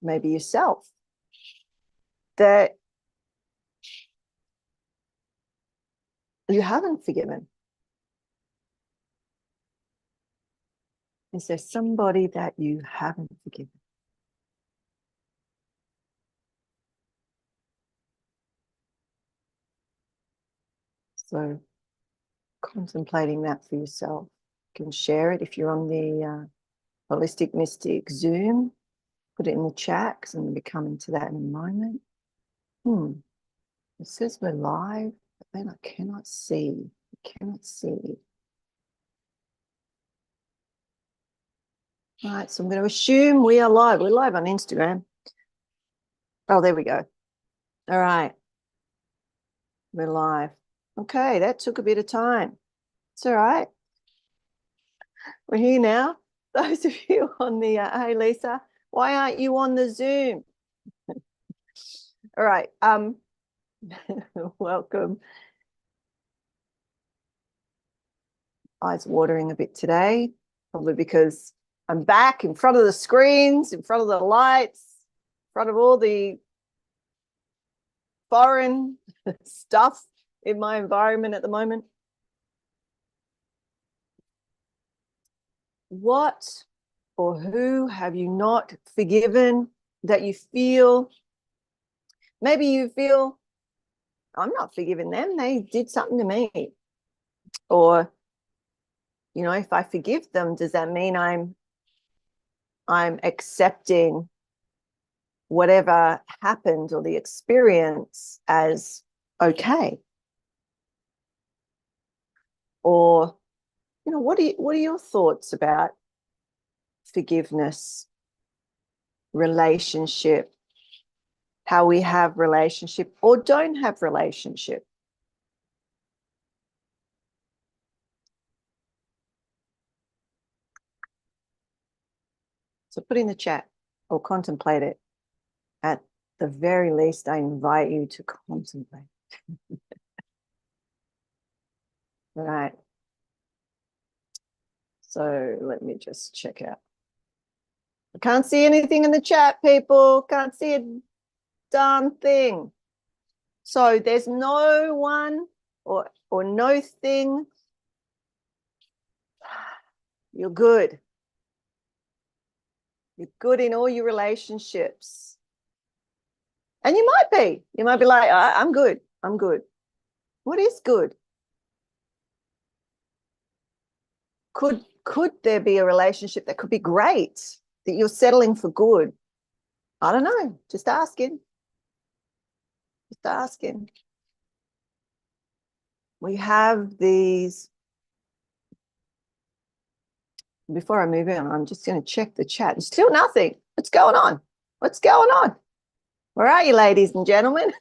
maybe yourself, that you haven't forgiven? Is there somebody that you haven't forgiven? So contemplating that for yourself. You can share it if you're on the Holistic Mystic Zoom. Put it in the chat because I'm going to be coming to that in a moment. It says we're live, but then I cannot see. I cannot see. All right, so I'm going to assume we are live. We're live on Instagram. Oh, there we go. All right. We're live. Okay, that took a bit of time. It's all right. We're here now. Those of you on the, hey, Lisa, why aren't you on the Zoom? All right. Welcome. Eyes watering a bit today, probably because I'm back in front of the screens, in front of the lights, in front of all the foreign stuff in my environment at the moment. What or who have you not forgiven that you feel? Maybe you feel, I'm not forgiving them. They did something to me. Or, you know, if I forgive them, does that mean I'm accepting whatever happened or the experience as okay? Or, you know, what are your thoughts about forgiveness, relationship, how we have relationship or don't have relationship? So put in the chat or contemplate it. At the very least, I invite you to contemplate. All right. So let me just check out. I can't see anything in the chat, people. Can't see a darn thing. So there's no one or no thing. You're good. You're good in all your relationships. And you might be. You might be like, I'm good. I'm good. What is good? Could there be a relationship that could be great, that you're settling for good? I don't know. Just asking. Just asking. We have these. Before I move in, I'm just going to check the chat. Still nothing. What's going on? What's going on? Where are you, ladies and gentlemen?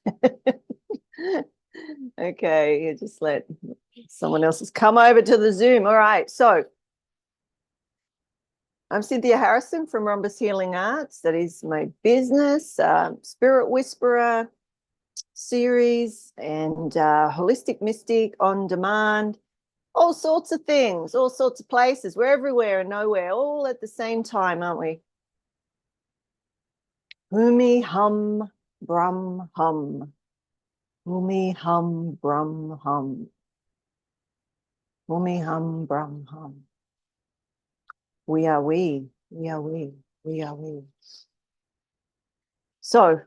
Okay, you just let someone else has come over to the Zoom. All right, so I'm Cynthia Harrison from Rhombus Healing Arts. That is my business, Spirit Whisperer series and Holistic Mystic on demand. All sorts of things, all sorts of places. We're everywhere and nowhere, all at the same time, aren't we? Humi hum, brum hum. Humi hum, brum hum. Humi hum, brum hum. We are we. We are we. We are we. So,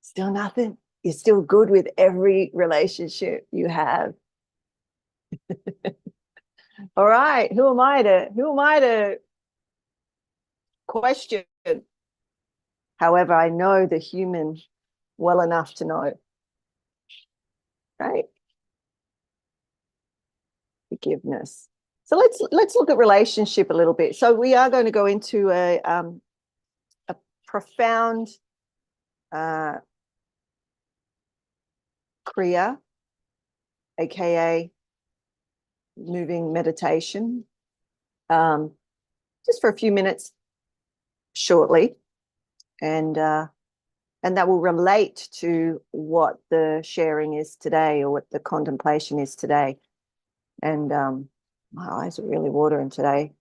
still nothing. You're still good with every relationship you have. All right. Who am I to question? However, I know the human well enough to know. Right? Forgiveness. So let's look at relationship a little bit. So we are going to go into a profound Kriya, aka moving meditation, just for a few minutes shortly, and that will relate to what the sharing is today or what the contemplation is today. And my eyes are really watering today,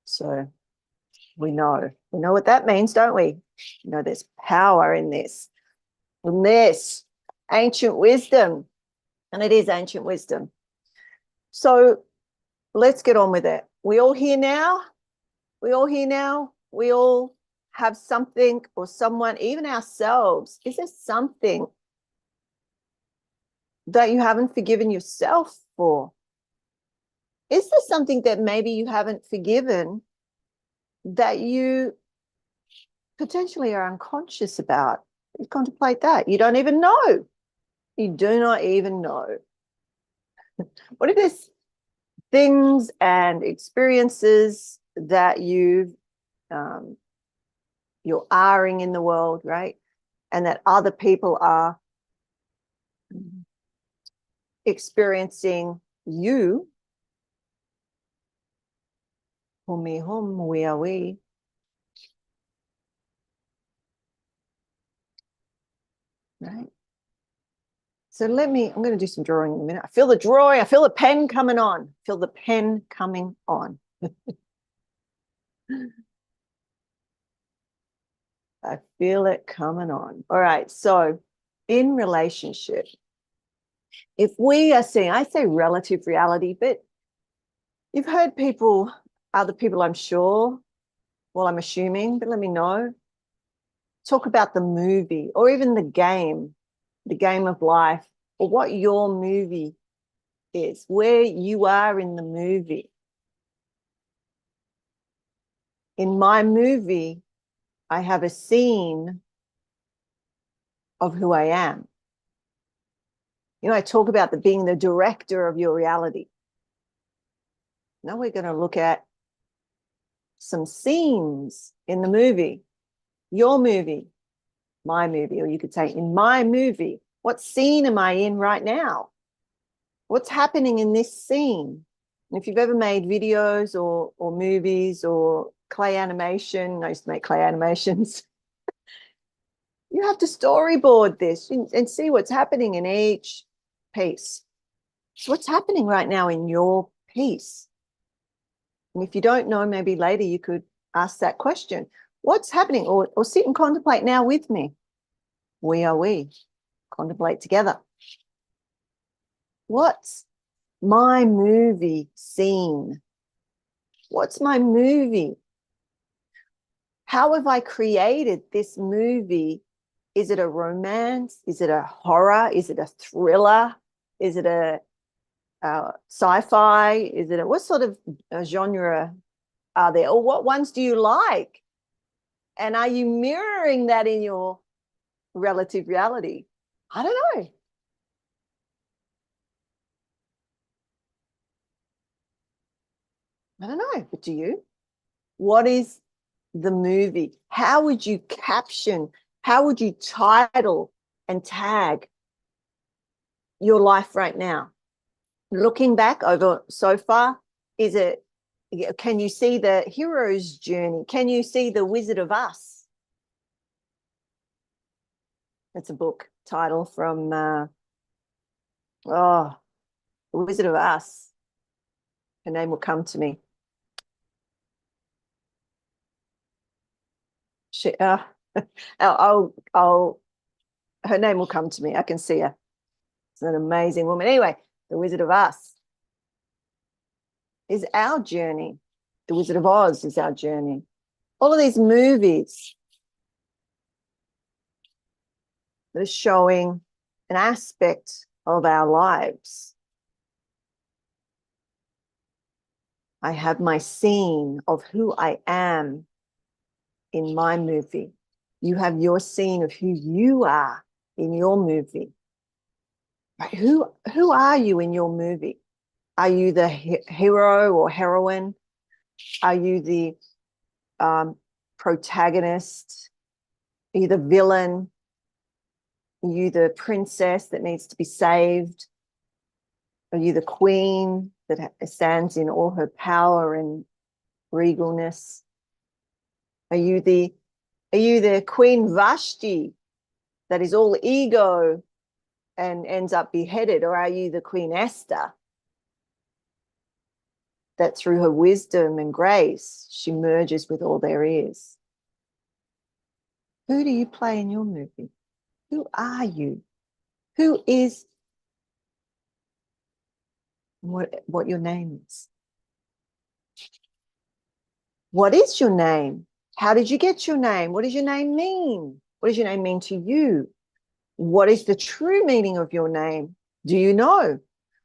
so We know what that means, don't we? You know, there's power in this ancient wisdom, and it is ancient wisdom. So let's get on with it. We all here now? We all have something or someone, even ourselves. Is there something that you haven't forgiven yourself for? Is there something that maybe you haven't forgiven that you potentially are unconscious about? You contemplate that. You don't even know. You do not even know. What are these things and experiences that you're are-ing in the world, right? And that other people are experiencing you. Humi hum, we are we. Right. So I'm going to do some drawing in a minute. I feel the drawing. I feel the pen coming on. Feel the pen coming on. I feel it coming on. All right. So in relationship, if we are seeing, I say relative reality, but you've heard people, other people, I'm sure, well, I'm assuming, but let me know, talk about the movie or even the game of life, or what your movie is, where you are in the movie. In my movie, I have a scene of who I am. You know, I talk about being the director of your reality. Now we're going to look at some scenes in the movie, your movie, my movie, or you could say in my movie. What scene am I in right now? What's happening in this scene? And if you've ever made videos or movies or clay animation, I used to make clay animations, you have to storyboard this and see what's happening in each piece. So what's happening right now in your piece? And if you don't know, maybe later you could ask that question. What's happening? Or sit and contemplate now with me. We are we. Contemplate together. What's my movie scene? What's my movie? How have I created this movie? Is it a romance? Is it a horror? Is it a thriller? Is it a sci-fi? Is it what sort of genre are there? Or what ones do you like? And are you mirroring that in your relative reality? I don't know. I don't know, but do you? What is the movie? How would you caption? How would you title and tag your life right now? Looking back over so far, can you see the hero's journey? Can you see the Wizard of Us? It's a book title from The Wizard of Us. Her name will come to me. Her name will come to me. I can see her. It's an amazing woman. Anyway, The Wizard of Us is our journey. The Wizard of Oz is our journey. All of these movies that are showing an aspect of our lives. I have my scene of who I am in my movie. You have your scene of who you are in your movie. Right? Who are you in your movie? Are you the hero or heroine? Are you the protagonist? Are you the villain? Are you the princess that needs to be saved? Are you the queen that stands in all her power and regalness? Are you the Queen Vashti that is all ego and ends up beheaded? Or are you the Queen Esther that through her wisdom and grace, she merges with all there is. Who do you play in your movie? Who are you? Who is what your name is? What is your name? How did you get your name? What does your name mean? What does your name mean to you? What is the true meaning of your name? Do you know?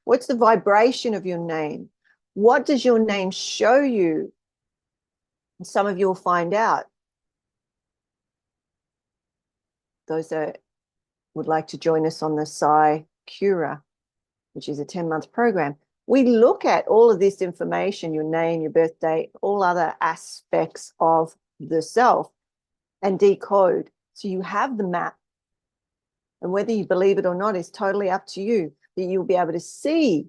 What's the vibration of your name? What does your name show you? And some of you will find out. Those that would like to join us on the Psi Cura, which is a 10-month program, we look at all of this information, your name, your birth date, all other aspects of the self, and decode. So you have the map. And whether you believe it or not is totally up to you. But you'll be able to see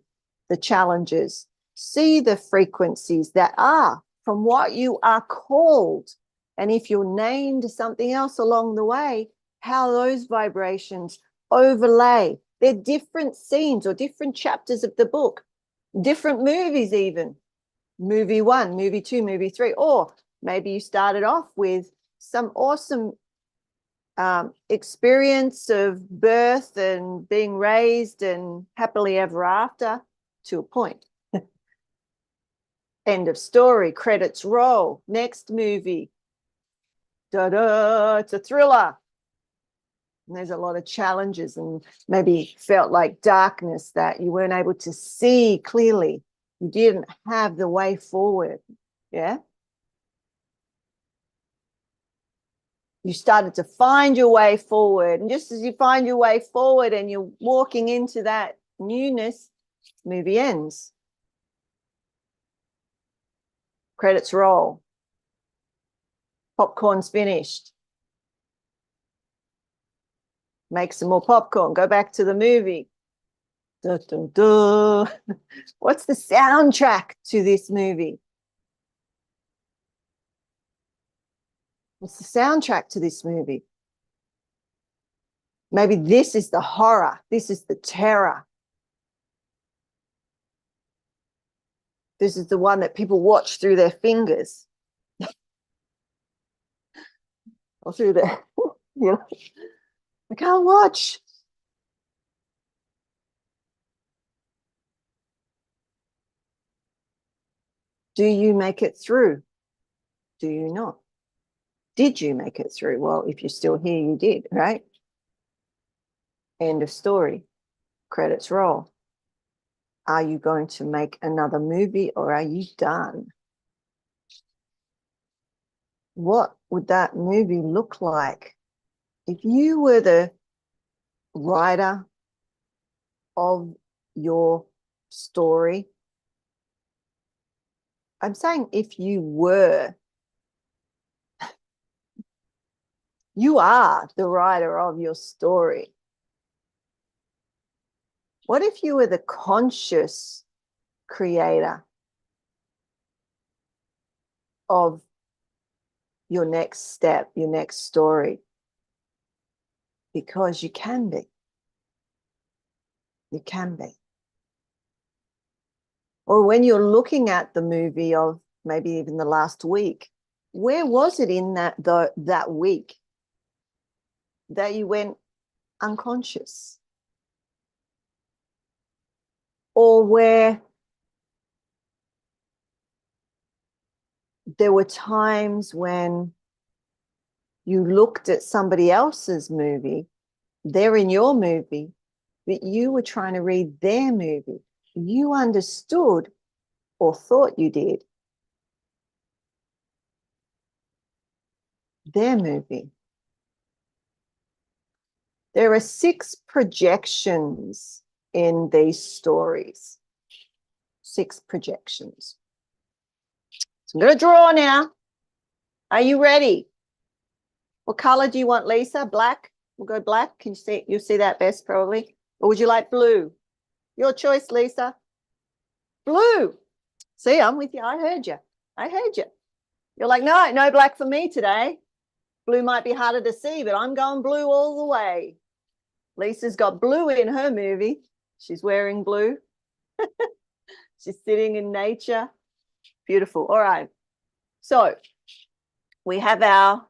the challenges, see the frequencies that are from what you are called. And if you're named something else along the way, how those vibrations overlay. They're different scenes or different chapters of the book, different movies even. Movie 1, movie 2, movie 3. Or maybe you started off with some awesome experience of birth and being raised and happily ever after to a point. End of story, credits roll, next movie. Da-da, it's a thriller. And there's a lot of challenges and maybe felt like darkness that you weren't able to see clearly. You didn't have the way forward. Yeah. You started to find your way forward. And just as you find your way forward and you're walking into that newness, movie ends. Credits roll. Popcorn's finished. Make some more popcorn. Go back to the movie. Duh, duh, duh. What's the soundtrack to this movie? What's the soundtrack to this movie? Maybe this is the horror. This is the terror. This is the one that people watch through their fingers. Or through their, you know, I can't watch. Do you make it through? Do you not? Did you make it through? Well, if you're still here, you did, right? End of story. Credits roll. Are you going to make another movie or are you done? What would that movie look like if you were the writer of your story? I'm saying if you were. You are the writer of your story. What if you were the conscious creator of your next step, your next story? Because you can be. You can be. Or when you're looking at the movie of maybe even the last week, where was it in that week that you went unconscious? Or where there were times when you looked at somebody else's movie, they're in your movie, but you were trying to read their movie. You understood or thought you did their movie. There are 6 projections in these stories. 6 projections. So I'm going to draw now. Are you ready? What color do you want, Lisa? Black? We'll go black. Can you see? You'll see that best probably. Or would you like blue? Your choice, Lisa. Blue. See, I'm with you. I heard you. I heard you. You're like, no black for me today. Blue might be harder to see, but I'm going blue all the way. Lisa's got blue in her movie. She's wearing blue. She's sitting in nature. Beautiful. All right. So we have our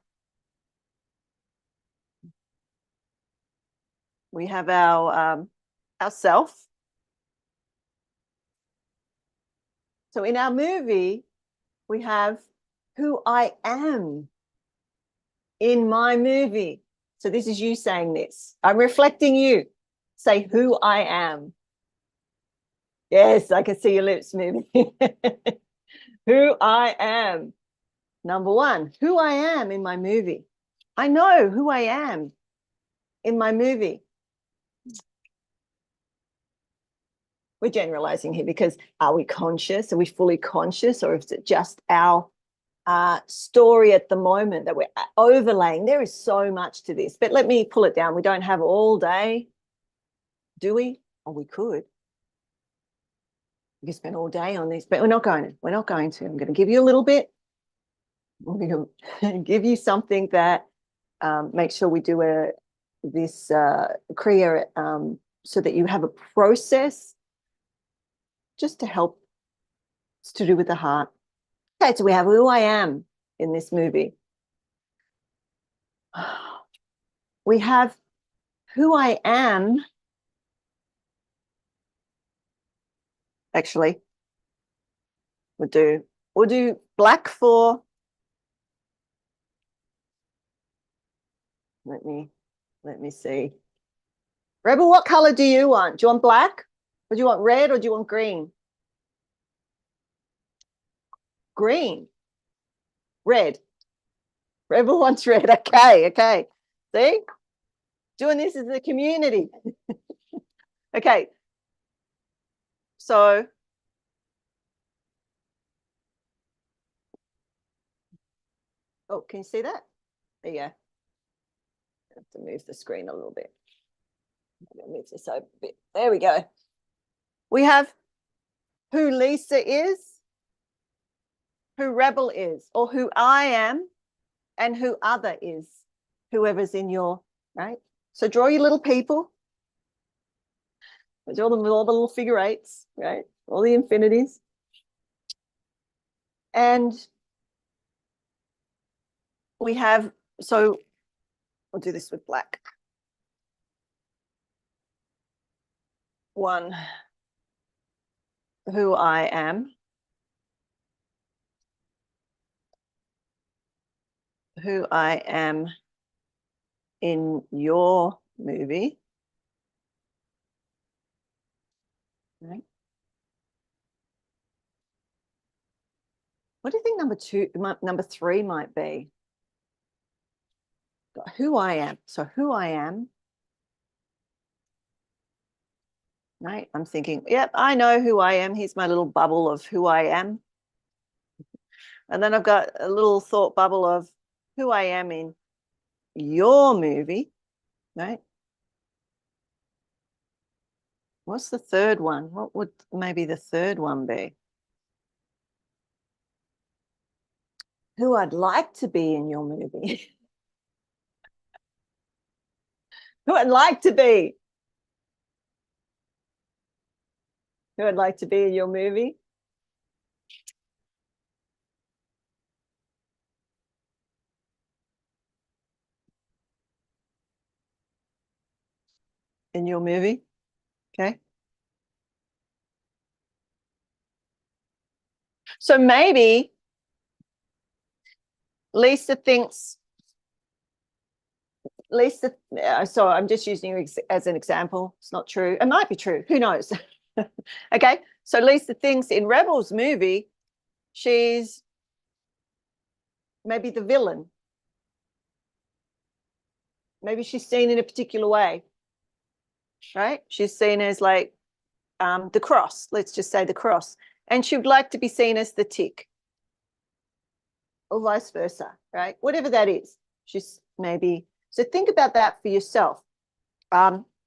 self. So in our movie, we have who I am in my movie. So this is you saying this. I'm reflecting you. Say who I am. Yes, I can see your lips moving. Who I am. Number one, who I am in my movie. I know who I am in my movie. We're generalizing here because are we conscious? Are we fully conscious, or is it just our story at the moment that we're overlaying? There is so much to this, but let me pull it down. We don't have all day, do we? Or we could. We could spend all day on this, but we're not going to. We're not going to. I'm going to give you a little bit. I'm going to give you something that make sure we do create so that you have a process just to help. It's to do with the heart. Okay, so we have who I am in this movie. We have who I am. Actually, we'll do black for. Let me see. Rebel, what color do you want? Do you want black? Or do you want red, or do you want green? Green. Red. Rebel wants red. Okay. See? Doing this as a community. Okay. So can you see that? There you go. I have to move the screen a little bit. I'll move this over a bit. There we go. We have who Lisa is, who Rebel is, or who I am, and who other is, whoever's in your, right? So draw your little people. Draw them with all the little figure eights, right? All the infinities. And we have, so we'll do this with black. One, who I am. Who I am in your movie. Right. What do you think number three might be? Who I am. So who I am. Right. I'm thinking, yep, I know who I am. Here's my little bubble of who I am. And then I've got a little thought bubble of who I am in your movie. Right. What's the third one? What would maybe the third one be? Who I'd like to be in your movie. Who I'd like to be. Who I'd like to be in your movie. In your movie. Okay. So maybe Lisa thinks, so I'm just using you as an example. It's not true. It might be true. Who knows? Okay. So Lisa thinks in Rebel's movie, she's maybe the villain. Maybe she's seen in a particular way, right? She's seen as like the cross. Let's just say the cross. And she'd like to be seen as the tick. Or vice versa, right? Whatever that is. She's maybe. So think about that for yourself.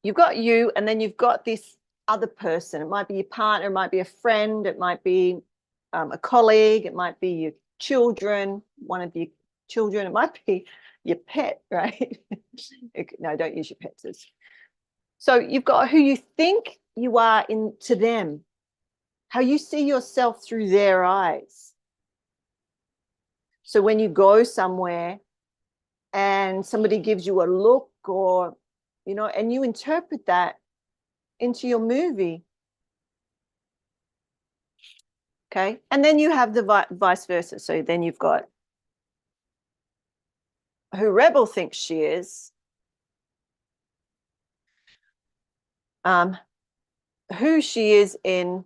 You've got you, and then you've got this other person. It might be your partner, it might be a friend, it might be a colleague, it might be your children, one of your children, it might be your pet, right? No, don't use your pets. So you've got who you think you are to them, how you see yourself through their eyes. So when you go somewhere and somebody gives you a look, or, you know, and you interpret that into your movie. Okay. And then you have the vice versa. So then you've got who Rebel thinks she is, who she is in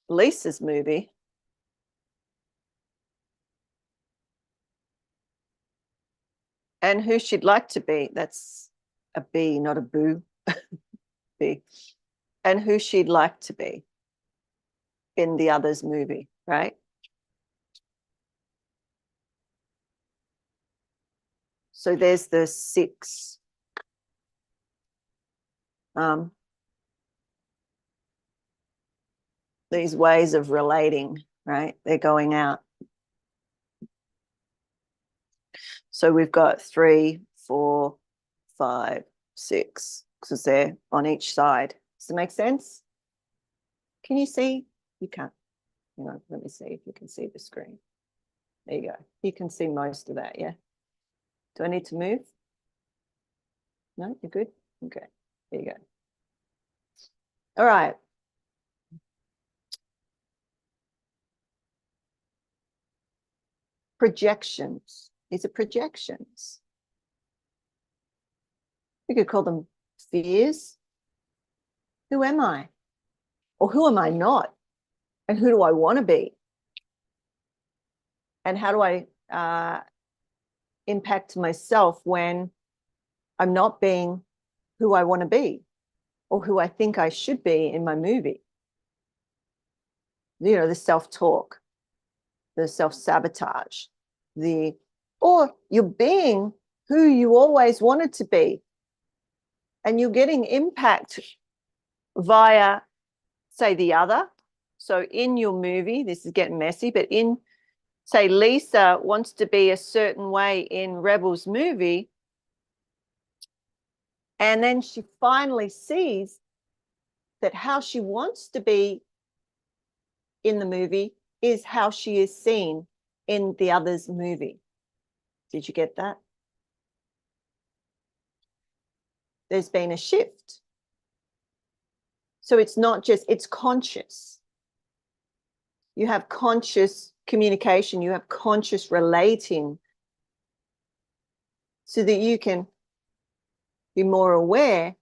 Lisa's movie, and who she'd like to be. That's a B, not a boo. B. And who she'd like to be in the other's movie, right? So there's the 6 these ways of relating, right? They're going out. So we've got 3, 4, 5, 6, because they're on each side. Does it make sense? Can you see? You can't. You know, let me see if you can see the screen. There you go. You can see most of that, yeah? Do I need to move? No, you're good? Okay, there you go. All right. Projections. These are projections. We could call them fears. Who am I? Or who am I not? And who do I want to be? And how do I impact myself when I'm not being who I want to be or who I think I should be in my movie? You know, the self-talk, the self-sabotage, or you're being who you always wanted to be, and you're getting impact via, say, the other. So in your movie, this is getting messy, but in, say, Lisa wants to be a certain way in Rebel's movie, and then she finally sees that how she wants to be in the movie is how she is seen in the other's movie. Did you get that? There's been a shift. So it's not just, it's conscious. You have conscious communication, you have conscious relating, so that you can be more aware,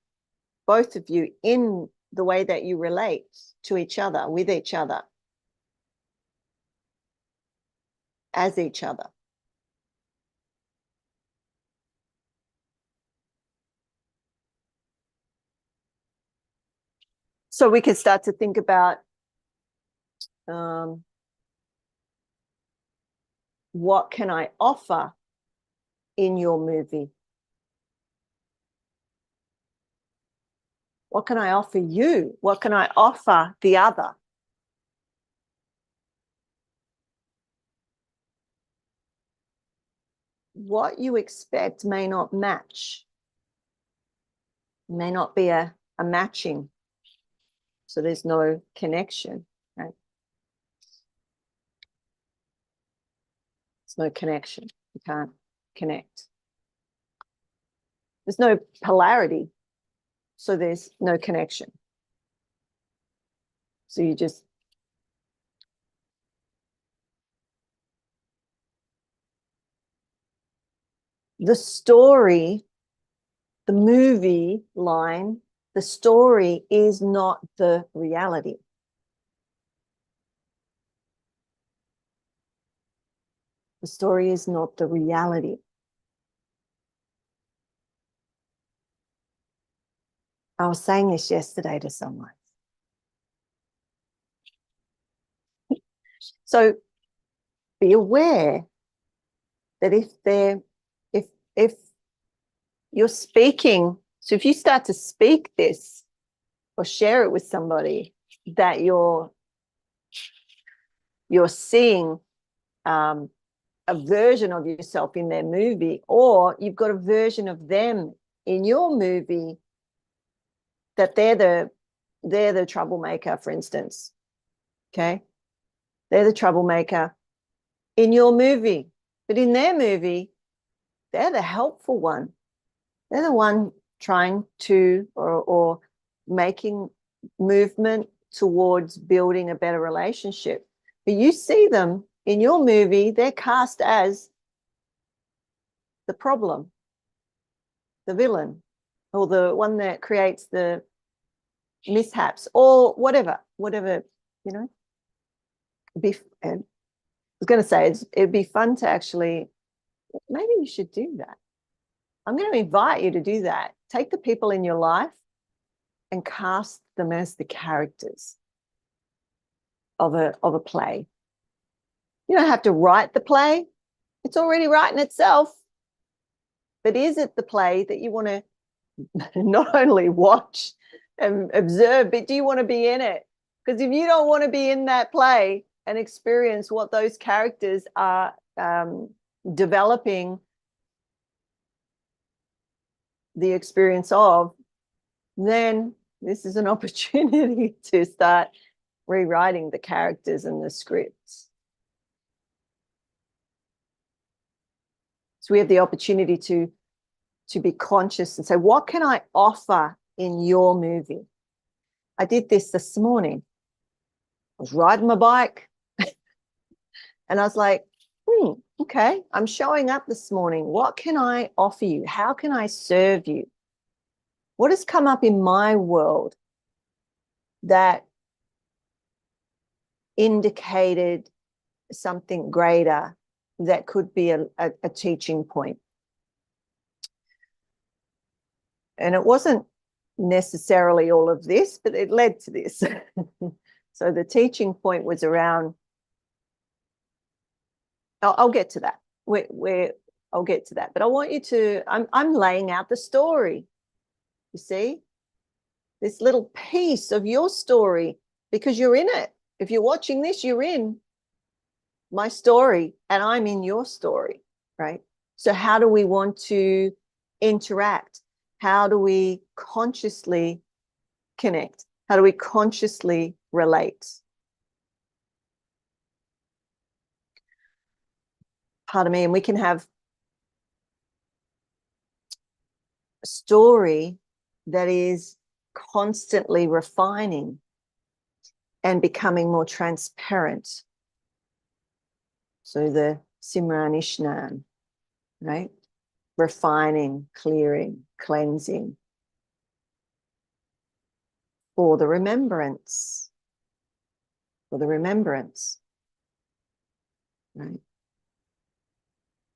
both of you, in the way that you relate to each other, with each other, as each other. So we can start to think about what can I offer in your movie? What can I offer you? What can I offer the other? What you expect may not match, may not be a matching. So there's no connection, right? There's no connection. You can't connect. There's no polarity, so there's no connection. So you just the story, the movie line, the story is not the reality. The story is not the reality. I was saying this yesterday to someone. So be aware that if you're speaking, so if you start to speak this or share it with somebody, that you're seeing a version of yourself in their movie, or you've got a version of them in your movie, that they're the troublemaker, for instance. Okay. They're the troublemaker in your movie. But in their movie, they're the helpful one. They're the one trying to or making movement towards building a better relationship. But you see them in your movie, they're cast as the problem, the villain, or the one that creates the mishaps, or whatever, you know. I was going to say it'd be fun to actually, maybe you should do that. I'm going to invite you to do that. Take the people in your life and cast them as the characters of a play. You don't have to write the play. It's already written itself. But is it the play that you want to not only watch and observe, but do you want to be in it? Because if you don't want to be in that play and experience what those characters are developing the experience of, then this is an opportunity to start rewriting the characters and the scripts. So we have the opportunity to be conscious and say, what can I offer in your movie? I did this morning. I was riding my bike and I was like, okay, I'm showing up this morning. What can I offer you? How can I serve you? What has come up in my world that indicated something greater that could be a teaching point? And it wasn't necessarily all of this, but it led to this. So the teaching point was around, I'll get to that. I'll get to that. But I want you to, I'm laying out the story. You see? This little piece of your story, because you're in it. If you're watching this, you're in my story and I'm in your story, right? So how do we want to interact? How do we consciously connect? How do we consciously relate? Pardon me. And we can have a story that is constantly refining and becoming more transparent. So the Simran Ishnan, right? Refining, clearing, cleansing for the remembrance, right?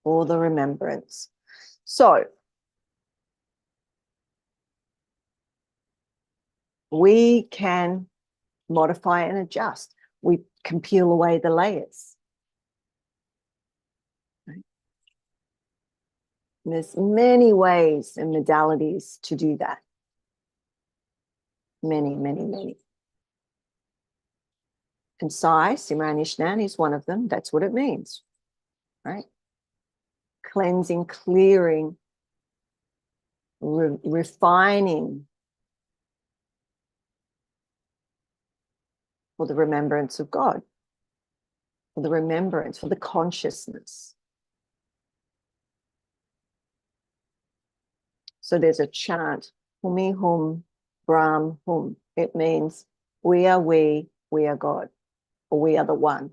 For the remembrance. So we can modify and adjust. We can peel away the layers. Right? And there's many ways and modalities to do that. Many, many, many. And Sai, Simran Ishnan, is one of them. That's what it means, right? Cleansing, clearing, refining for the remembrance of God, for the remembrance, for the consciousness. So there's a chant, Humi Hum, Brahm Hum. It means we are God, or we are the one.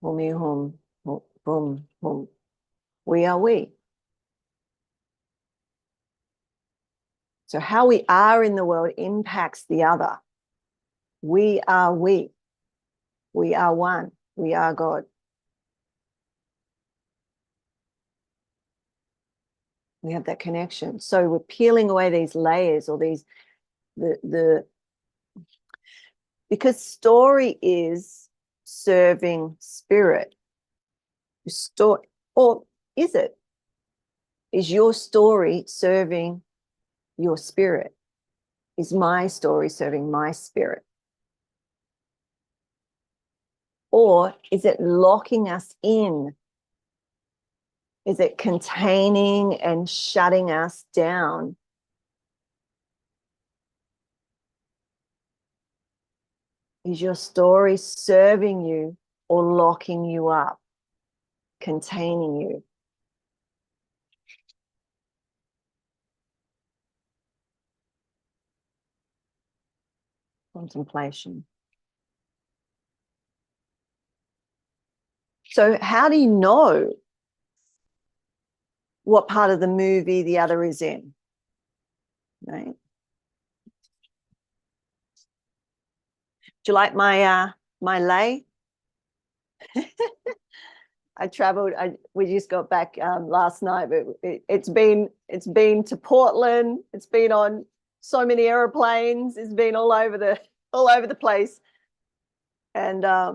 Humi Hum, Hum, Hum. We are we. So how we are in the world impacts the other. We are we. We are one. We are God. We have that connection. So we're peeling away these layers or these, because story is serving spirit. Or is it? Is your story serving your spirit? Is my story serving my spirit? Or is it locking us in? Is it containing and shutting us down? Is your story serving you or locking you up, containing you? Contemplation. So how do you know what part of the movie the other is in? Right? Do you like my lay? I traveled. We just got back last night, but it's been to Portland. It's been on so many airplanes. It's been all over the place, and I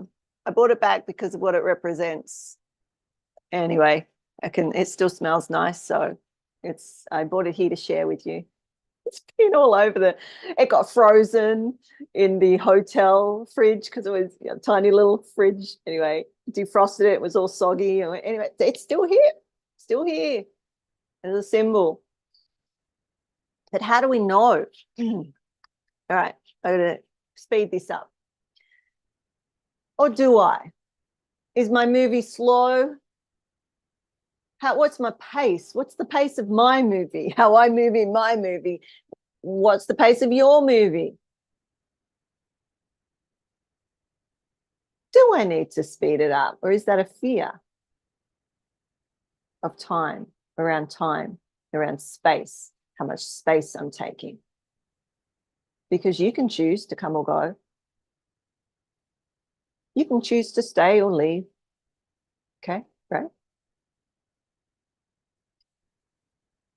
bought it back because of what it represents. Anyway, it still smells nice, so I bought it here to share with you. It's been all over it got frozen in the hotel fridge because it was a tiny little fridge. Anyway, defrosted it. It was all soggy. Anyway, it's still here as a symbol. But how do we know? All right, I'm going to speed this up. Or do I? Is my movie slow? What's my pace? What's the pace of my movie? How I move in my movie? What's the pace of your movie? Do I need to speed it up? Or is that a fear of time, around space, how much space I'm taking? Because you can choose to come or go. You can choose to stay or leave. Okay, right?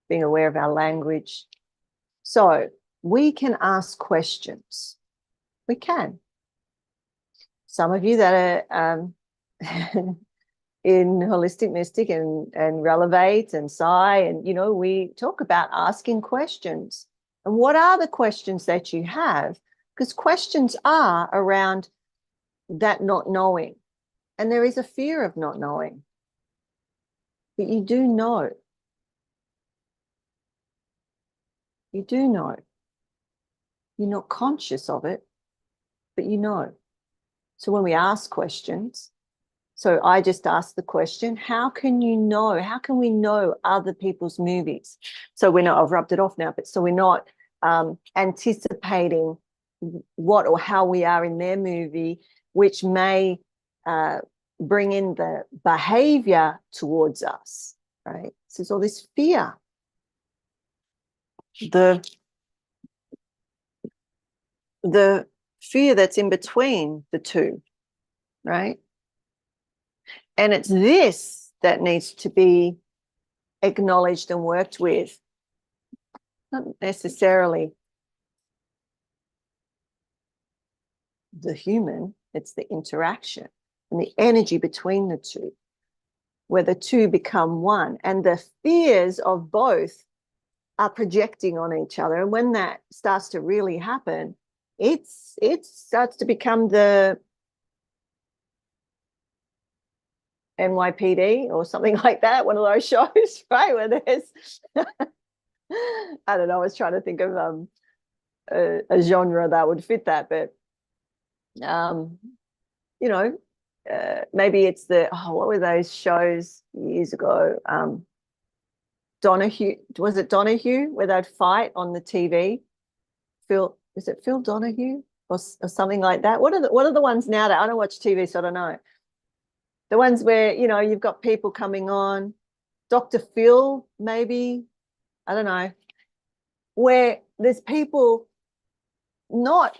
Being aware of our language. So we can ask questions. We can. Some of you that are in Holistic Mystic and Relevate and Psi, and we talk about asking questions. And what are the questions that you have? Because questions are around that not knowing. And there is a fear of not knowing. But you do know. You do know. You're not conscious of it, but you know. So when we ask questions, so I just asked the question, how can you know? How can we know other people's movies? So we're not, I've rubbed it off now, but so we're not anticipating what or how we are in their movie, which may bring in the behavior towards us, right? So there's all this fear. The fear that's in between the two, right? And it's this that needs to be acknowledged and worked with, not necessarily the human, it's the interaction and the energy between the two, where the two become one, and the fears of both are projecting on each other. And when that starts to really happen, it starts to become the NYPD or something like that, one of those shows, right? Where there's, I don't know, I was trying to think of a genre that would fit that, but, maybe it's what were those shows years ago? Donahue, was it Donahue, where they'd fight on the TV? Is it Phil Donahue or something like that? What are the ones now that I don't watch TV, so I don't know. The ones where, you've got people coming on, Dr. Phil, maybe, I don't know, where there's people not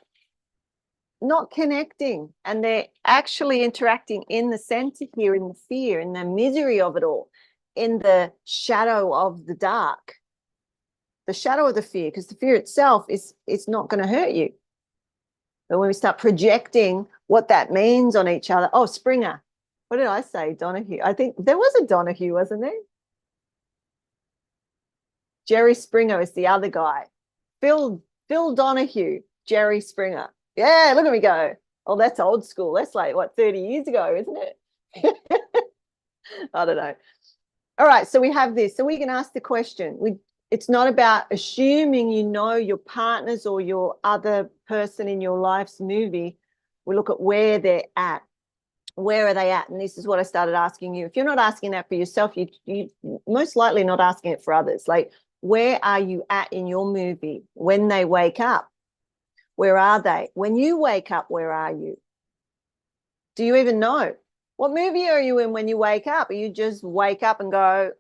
connecting, and they're actually interacting in the center here, in the fear, in the misery of it all, in the shadow of the dark, the shadow of the fear, because the fear itself is not going to hurt you. But when we start projecting what that means on each other, Springer. What did I say? Donahue. I think there was a Donahue, wasn't there? Jerry Springer is the other guy. Phil Donahue, Jerry Springer. Yeah, look at me go. Oh, that's old school. That's like, 30 years ago, isn't it? I don't know. All right, so we have this. So we can ask the question. It's not about assuming your partner's or your other person in your life's movie. We look at where they're at. Where are they at? And this is what I started asking you. If you're not asking that for yourself, you most likely not asking it for others. Like, where are you at in your movie when they wake up? Where are they? When you wake up, where are you? Do you even know? What movie are you in when you wake up? Or you just wake up and go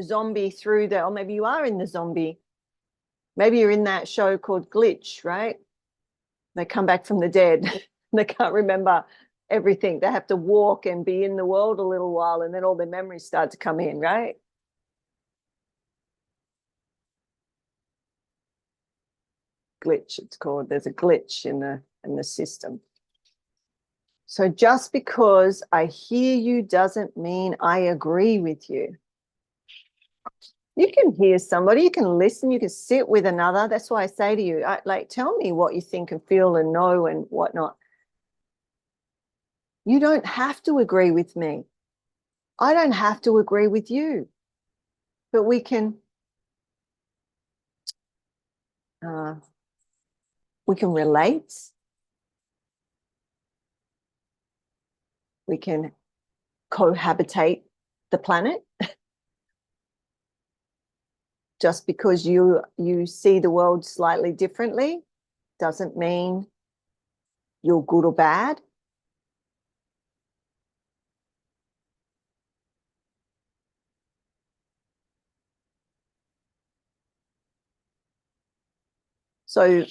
zombie through the, or maybe you are in the zombie. Maybe you're in that show called Glitch, right? They come back from the dead. They can't remember everything. They have to walk and be in the world a little while, and then all their memories start to come in, right? Glitch, it's called. There's a glitch in the system. So just because I hear you doesn't mean I agree with you. You can hear somebody, you can listen, you can sit with another. That's why I say to you, like, tell me what you think and feel and know and whatnot. You don't have to agree with me. I don't have to agree with you. But we can relate. We can cohabitate the planet. Just because you see the world slightly differently doesn't mean you're good or bad. So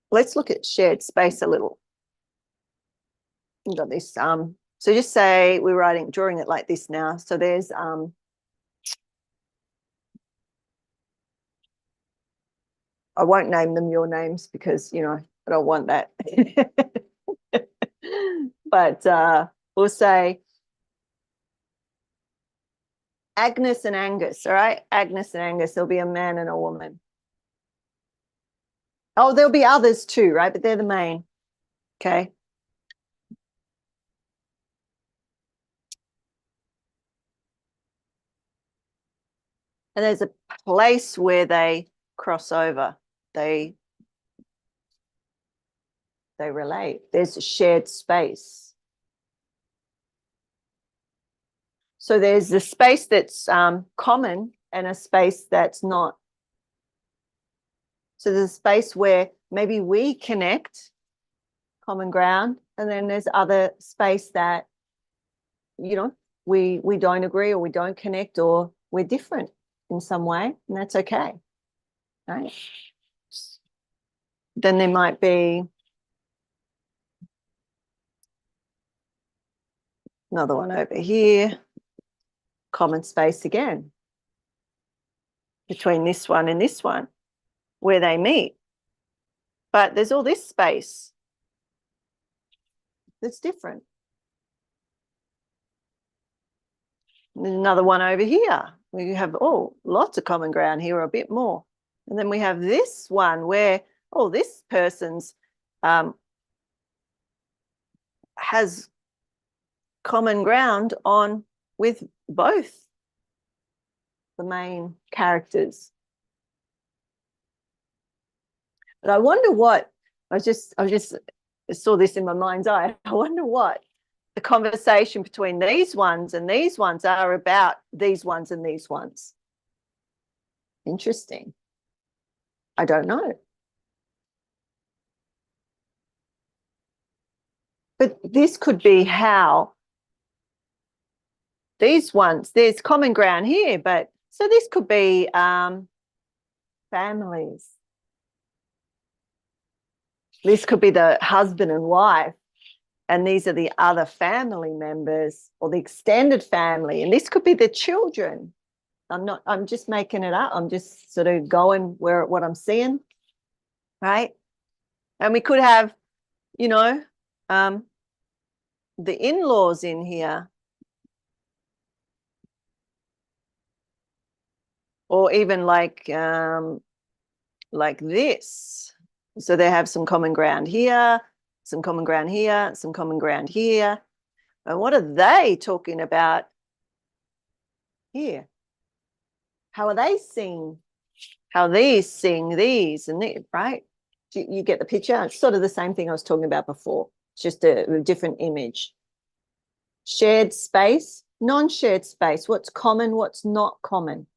let's look at shared space a little. We've got this. So just say we're drawing it like this now. So there's I won't name them your names because, you know, I don't want that. But we'll say Agnes and Angus, all right? Agnes and Angus, there'll be a man and a woman. Oh, there'll be others too, right? But they're the main, okay? And there's a place where they cross over. They relate. There's a shared space. So there's the space that's common and a space that's not. So there's a space where maybe we connect, common ground, and then there's other space that, you know, we don't agree or we don't connect or we're different in some way, and that's okay, right? Then there might be another one over here, common space again between this one and this one where they meet. But there's all this space that's different. And there's another one over here. We have lots of common ground here, or a bit more. And then we have this one where, this person's has common ground with both the main characters. But I wonder what, I just saw this in my mind's eye. I wonder what the conversation between these ones and these ones are about these ones and these ones. Interesting. I don't know. But this could be how these ones, there's common ground here, but so this could be families. This could be the husband and wife, and these are the other family members or the extended family, and this could be the children. I'm just making it up. I'm just sort of going what I'm seeing, right? And we could have, you know, the in-laws in here, or even like this. So they have some common ground here, some common ground here, some common ground here. And what are they talking about here? How are they seeing? How these seeing these and these, right? You get the picture? It's sort of the same thing I was talking about before. It's just a different image. Shared space, non-shared space. What's common, what's not common.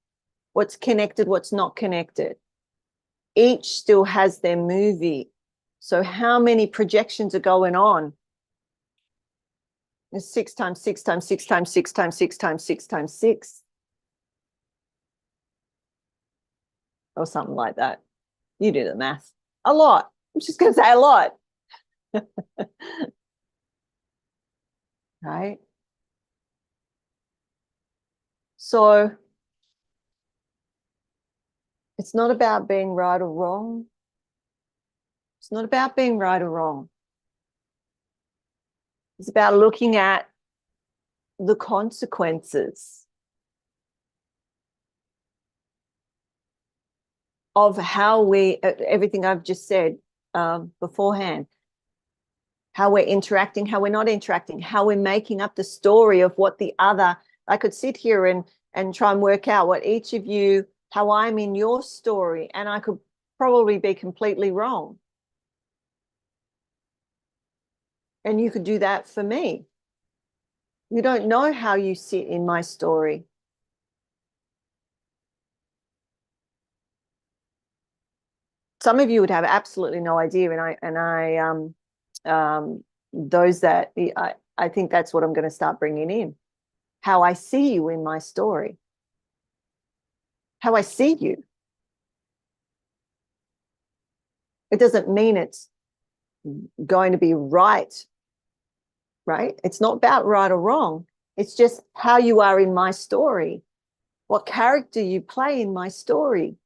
What's connected, what's not connected. Each still has their movie. So how many projections are going on? It's 6 times 6 times 6 times 6 times 6 times 6 times 6. Or something like that. You do the math. A lot. I'm just going to say a lot. Right? So it's not about being right or wrong. It's not about being right or wrong. It's about looking at the consequences of how we, everything I've just said beforehand, how we're interacting, how we're not interacting, how we're making up the story of what the other, I could sit here and try and work out what each of you, how I'm in your story, and I could probably be completely wrong. And you could do that for me. You don't know how you sit in my story. Some of you would have absolutely no idea, those that I think that's what I'm going to start bringing in. How I see you in my story. How I see you. It doesn't mean it's going to be right? It's not about right or wrong. It's just how you are in my story. What character you play in my story.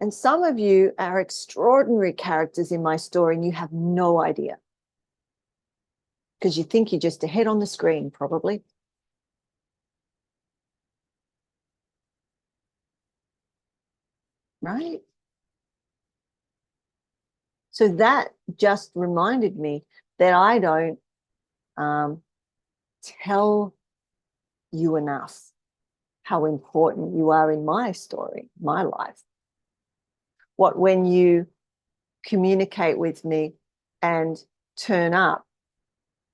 And some of you are extraordinary characters in my story and you have no idea. Because you think you're just a head on the screen, probably. Right? So that just reminded me that I don't tell you enough how important you are in my story, my life. What when you communicate with me and turn up,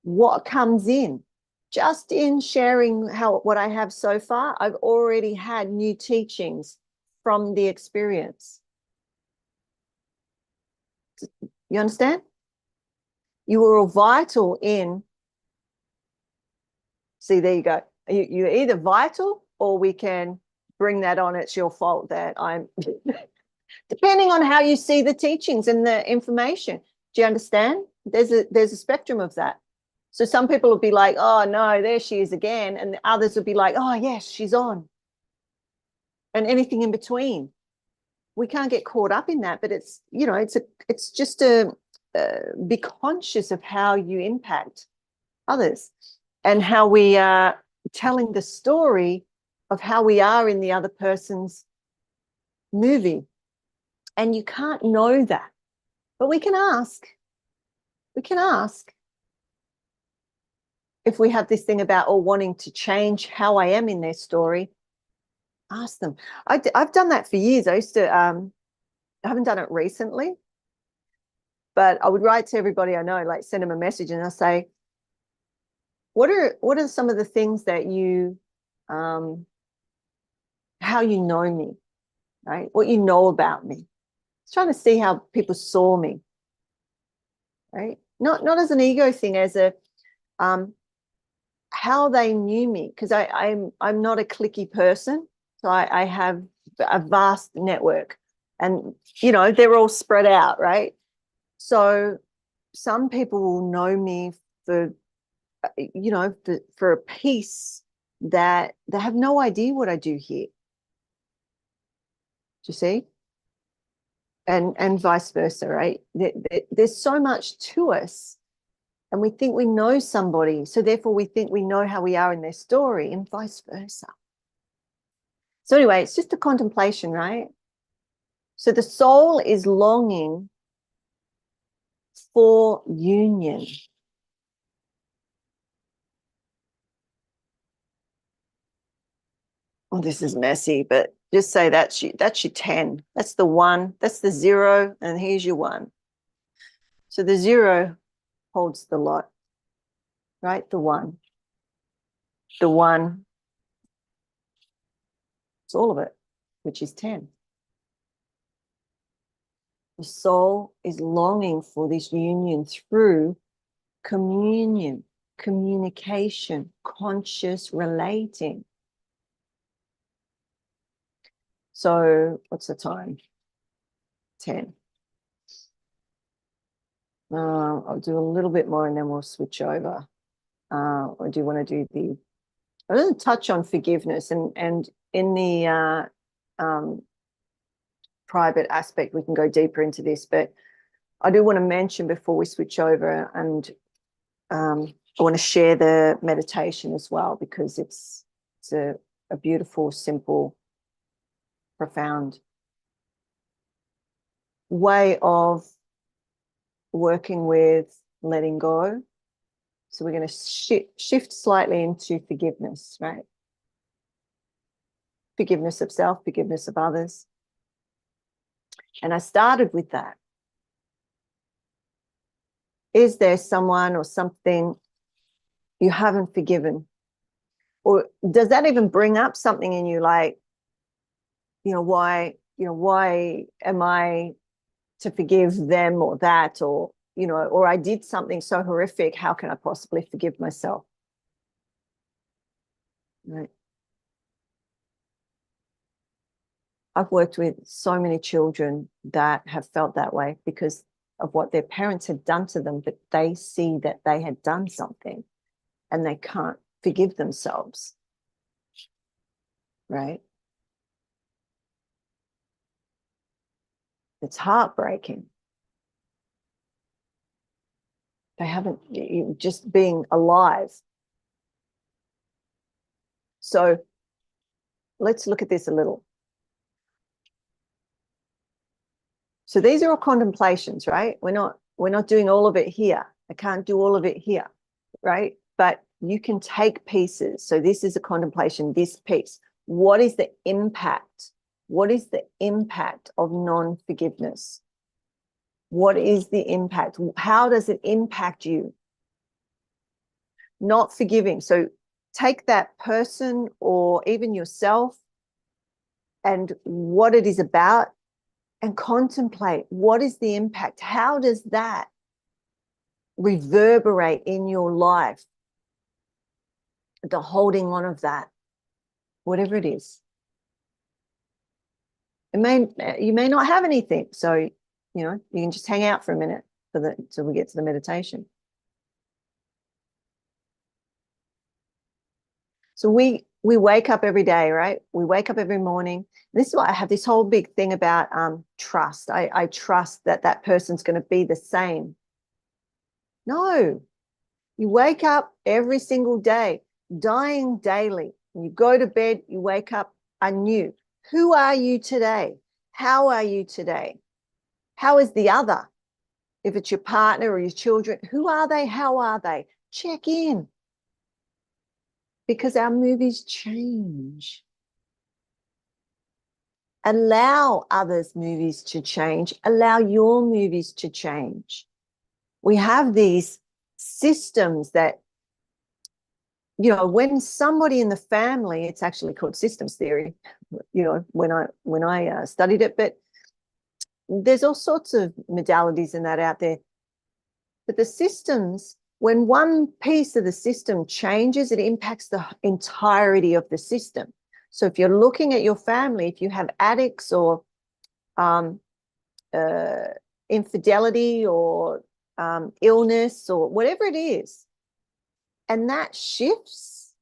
what comes in? Just in sharing what I have so far, I've already had new teachings from the experience. You understand? You were all vital in, see, there you go. You're either vital or we can bring that on. It's your fault that I'm, depending on how you see the teachings and the information. Do you understand? There's a spectrum of that. So some people will be like, oh, no, there she is again. And the others will be like, oh, yes, she's on. And anything in between. We can't get caught up in that, but it's, it's just be conscious of how you impact others and how we are telling the story of how we are in the other person's movie. And you can't know that, but we can ask. We can ask. If we have this thing about wanting to change how I am in their story, ask them. I've done that for years. I used to, I haven't done it recently, but I would write to everybody I know, like send them a message and I'll say, what are some of the things that you, how you know me, right? What you know about me. It's trying to see how people saw me, right? Not as an ego thing, as a, how they knew me, because I'm not a cliquey person. So I have a vast network and, they're all spread out, right? So some people will know me for, for a piece that they have no idea what I do here. Do you see? And vice versa, right? There's so much to us and we think we know somebody. So therefore we think we know how we are in their story and vice versa. So anyway, it's just a contemplation, right? So the soul is longing for union. Oh, this is messy, but Just say that's your 10. That's the 1. That's the 0. And here's your 1. So the 0 holds the lot, right? The 1. The 1. It's all of it, which is 10. The soul is longing for this union through communion, communication, conscious relating. So what's the time? 10. I'll do a little bit more and then we'll switch over. Or do you want to do I want to touch on forgiveness, and in the private aspect, we can go deeper into this, but I do want to mention before we switch over, and I want to share the meditation as well, because it's a beautiful, simple, profound way of working with letting go. So we're going to shift slightly into forgiveness, right? Forgiveness of self, forgiveness of others. And I started with that. Is there someone or something you haven't forgiven? Or does that even bring up something in you like, why am I to forgive them or that, or, or I did something so horrific, how can I possibly forgive myself? Right. I've worked with so many children that have felt that way because of what their parents had done to them, but they see that they had done something and they can't forgive themselves. Right? It's heartbreaking. They haven't, just being alive. So let's look at this a little. So these are all contemplations, right? We're not doing all of it here. I can't do all of it here, right? But you can take pieces. So this is a contemplation, this piece. What is the impact? What is the impact of non-forgiveness? What is the impact? How does it impact you? Not forgiving. So take that person or even yourself and what it is about, and contemplate what is the impact. How does that reverberate in your life? The holding on of that, whatever it is. You may not have anything, so you can just hang out for a minute till we get to the meditation. So we wake up every day, right? We wake up every morning. This is why I have this whole big thing about trust. I trust that person's going to be the same. No, you wake up every single day, dying daily. When you go to bed, you wake up anew. Who are you today? How are you today? How is the other? If it's your partner or your children, who are they? How are they? Check in. Because our movies change. Allow others' movies to change. Allow your movies to change. We have these systems that, when somebody in the family, it's actually called systems theory, when I studied it, but there's all sorts of modalities in that out there. But the systems, when one piece of the system changes, it impacts the entirety of the system. So if you're looking at your family, if you have addicts or infidelity or illness or whatever it is, and that shifts,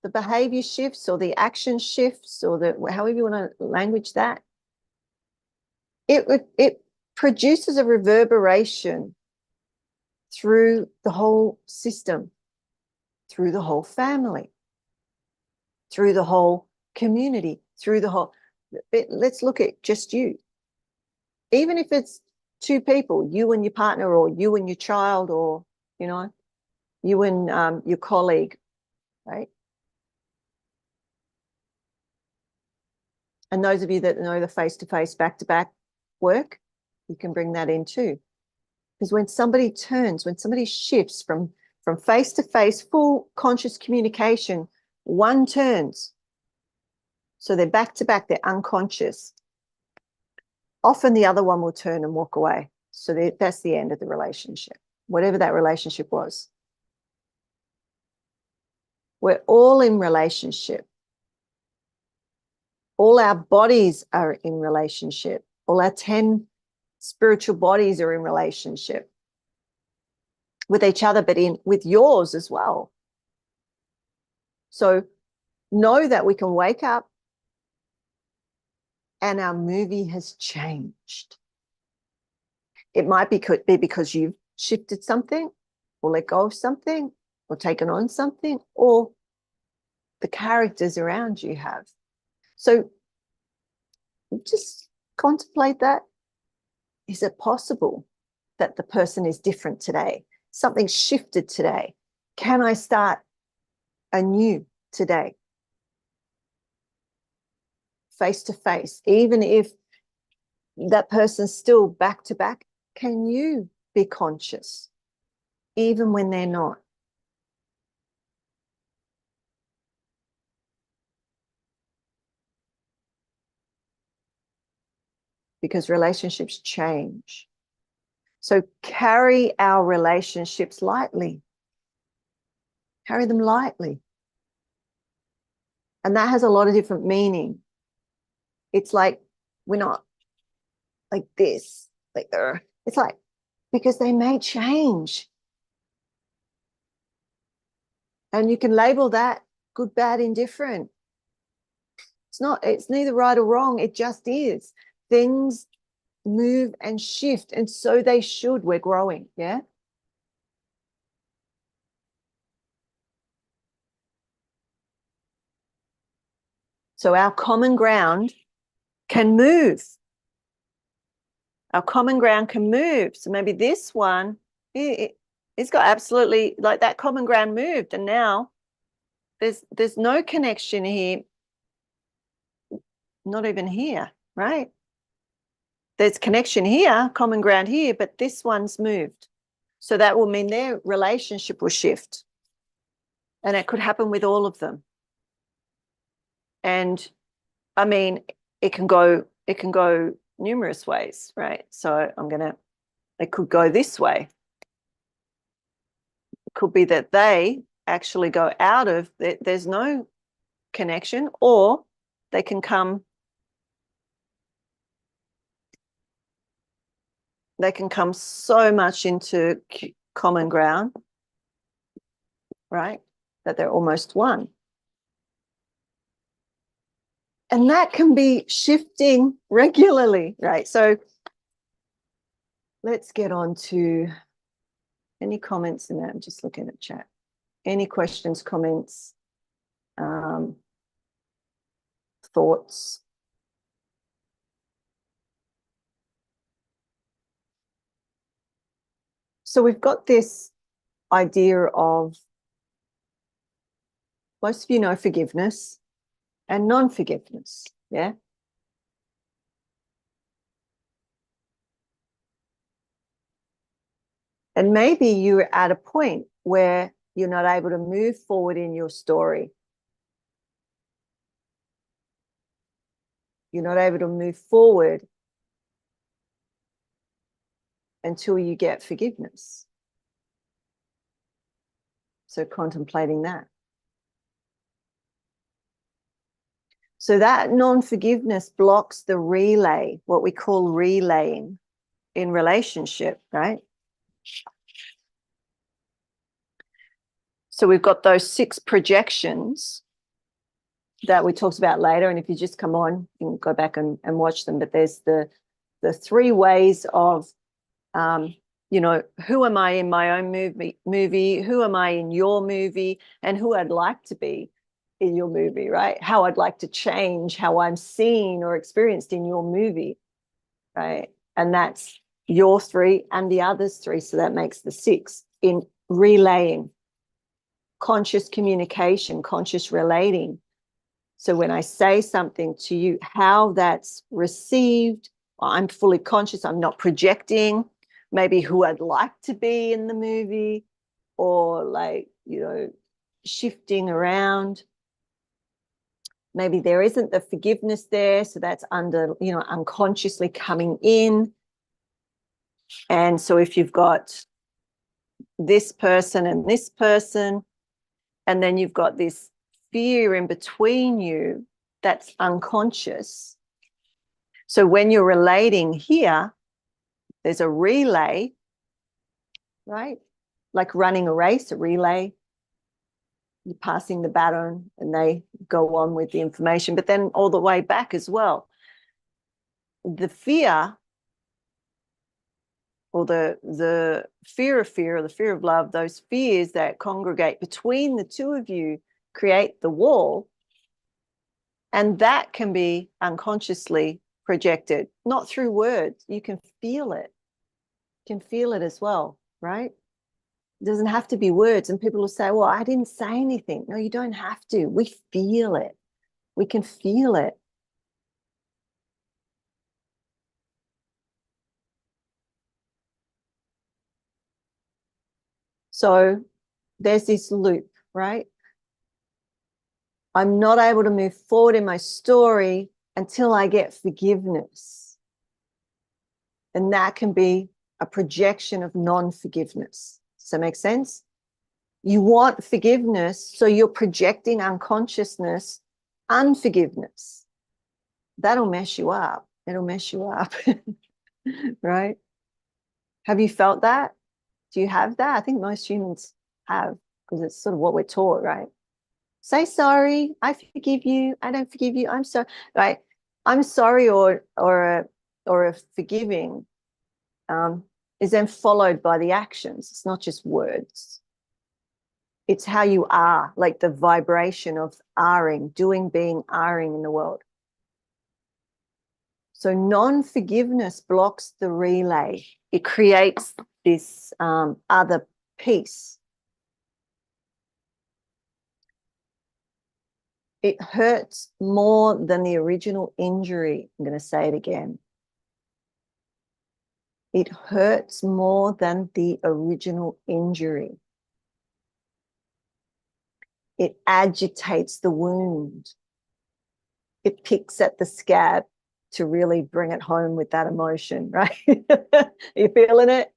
the behavior shifts or the action shifts or however you want to language that, it produces a reverberation through the whole system, through the whole family, through the whole community, through the whole. Let's look at just you. Even if it's two people, you and your partner, or you and your child, or you and your colleague, right? And those of you that know the face-to-face, back-to-back work, you can bring that in too. Because when somebody turns, when somebody shifts from face-to-face, full conscious communication, one turns. So they're back-to-back, they're unconscious. Often the other one will turn and walk away. So that's the end of the relationship, whatever that relationship was. We're all in relationship. All our bodies are in relationship. All our 10 spiritual bodies are in relationship with each other, but with yours as well. So know that we can wake up and our movie has changed. It might be because you've shifted something or let go of something or taken on something, or the characters around you have. So just contemplate that. Is it possible that the person is different today? Something shifted today. Can I start anew today? Face to face, even if that person's still back to back, can you be conscious even when they're not? Because relationships change. So carry our relationships lightly. Carry them lightly. And that has a lot of different meaning. It's like we're not like this, like it's like, because they may change. And you can label that good, bad, indifferent. It's neither right or wrong. It just is. Things move and shift, and so they should. We're growing, yeah? So our common ground can move. Our common ground can move. So maybe this one, it's got absolutely, like that common ground moved, and now there's no connection here, not even here, right? There's connection here, common ground here, but this one's moved. So that will mean their relationship will shift. And it could happen with all of them. And I mean, it can go numerous ways, right? So it could go this way. It could be that they actually go out of, there's no connection, or they can come so much into common ground, right, that they're almost one. And that can be shifting regularly, right? So let's get on to any comments in that. I'm just looking at chat. Any questions, comments, thoughts? So we've got this idea of, most of you know forgiveness and non-forgiveness, yeah? And maybe you're at a point where you're not able to move forward in your story. You're not able to move forward until you get forgiveness. So contemplating that. So that non-forgiveness blocks the relay, what we call relaying in relationship, right? So we've got those 6 projections that we talked about later. And if you just come on, you can go back and watch them. But there's the 3 ways of, who am I in my own movie? Who am I in your movie? And who I'd like to be in your movie, right? How I'd like to change how I'm seen or experienced in your movie, right? And that's your 3 and the others 3. So that makes the 6 in relaying, conscious communication, conscious relating. So when I say something to you, how that's received, I'm fully conscious, I'm not projecting maybe who I'd like to be in the movie, or like, shifting around. Maybe there isn't the forgiveness there, so that's unconsciously coming in. And so if you've got this person, and then you've got this fear in between you, that's unconscious. So when you're relating here, there's a relay, right? Like running a race, a relay. You're passing the baton and they go on with the information, but then all the way back as well. The fear, or the fear or the fear of love, those fears that congregate between the two of you create the wall. And that can be unconsciously projected, not through words. You can feel it. You can feel it as well, right? It doesn't have to be words. And people will say, well, I didn't say anything. No, you don't have to. We feel it. We can feel it. So there's this loop, right? I'm not able to move forward in my story until I get forgiveness. And that can be a projection of non-forgiveness. Does that make sense? You want forgiveness, so you're projecting unconsciousness, unforgiveness. That'll mess you up. It'll mess you up, right? Have you felt that? Do you have that? I think most humans have, because it's sort of what we're taught, right? Say sorry. I forgive you. I don't forgive you. I'm sorry. Right? I'm sorry, or a forgiving is then followed by the actions. It's not just words. It's how you are, like the vibration of aring, doing, being, aring in the world. So non-forgiveness blocks the relay. It creates this other piece. It hurts more than the original injury. I'm going to say it again. It hurts more than the original injury. It agitates the wound. It picks at the scab to really bring it home with that emotion, right? Are you feeling it?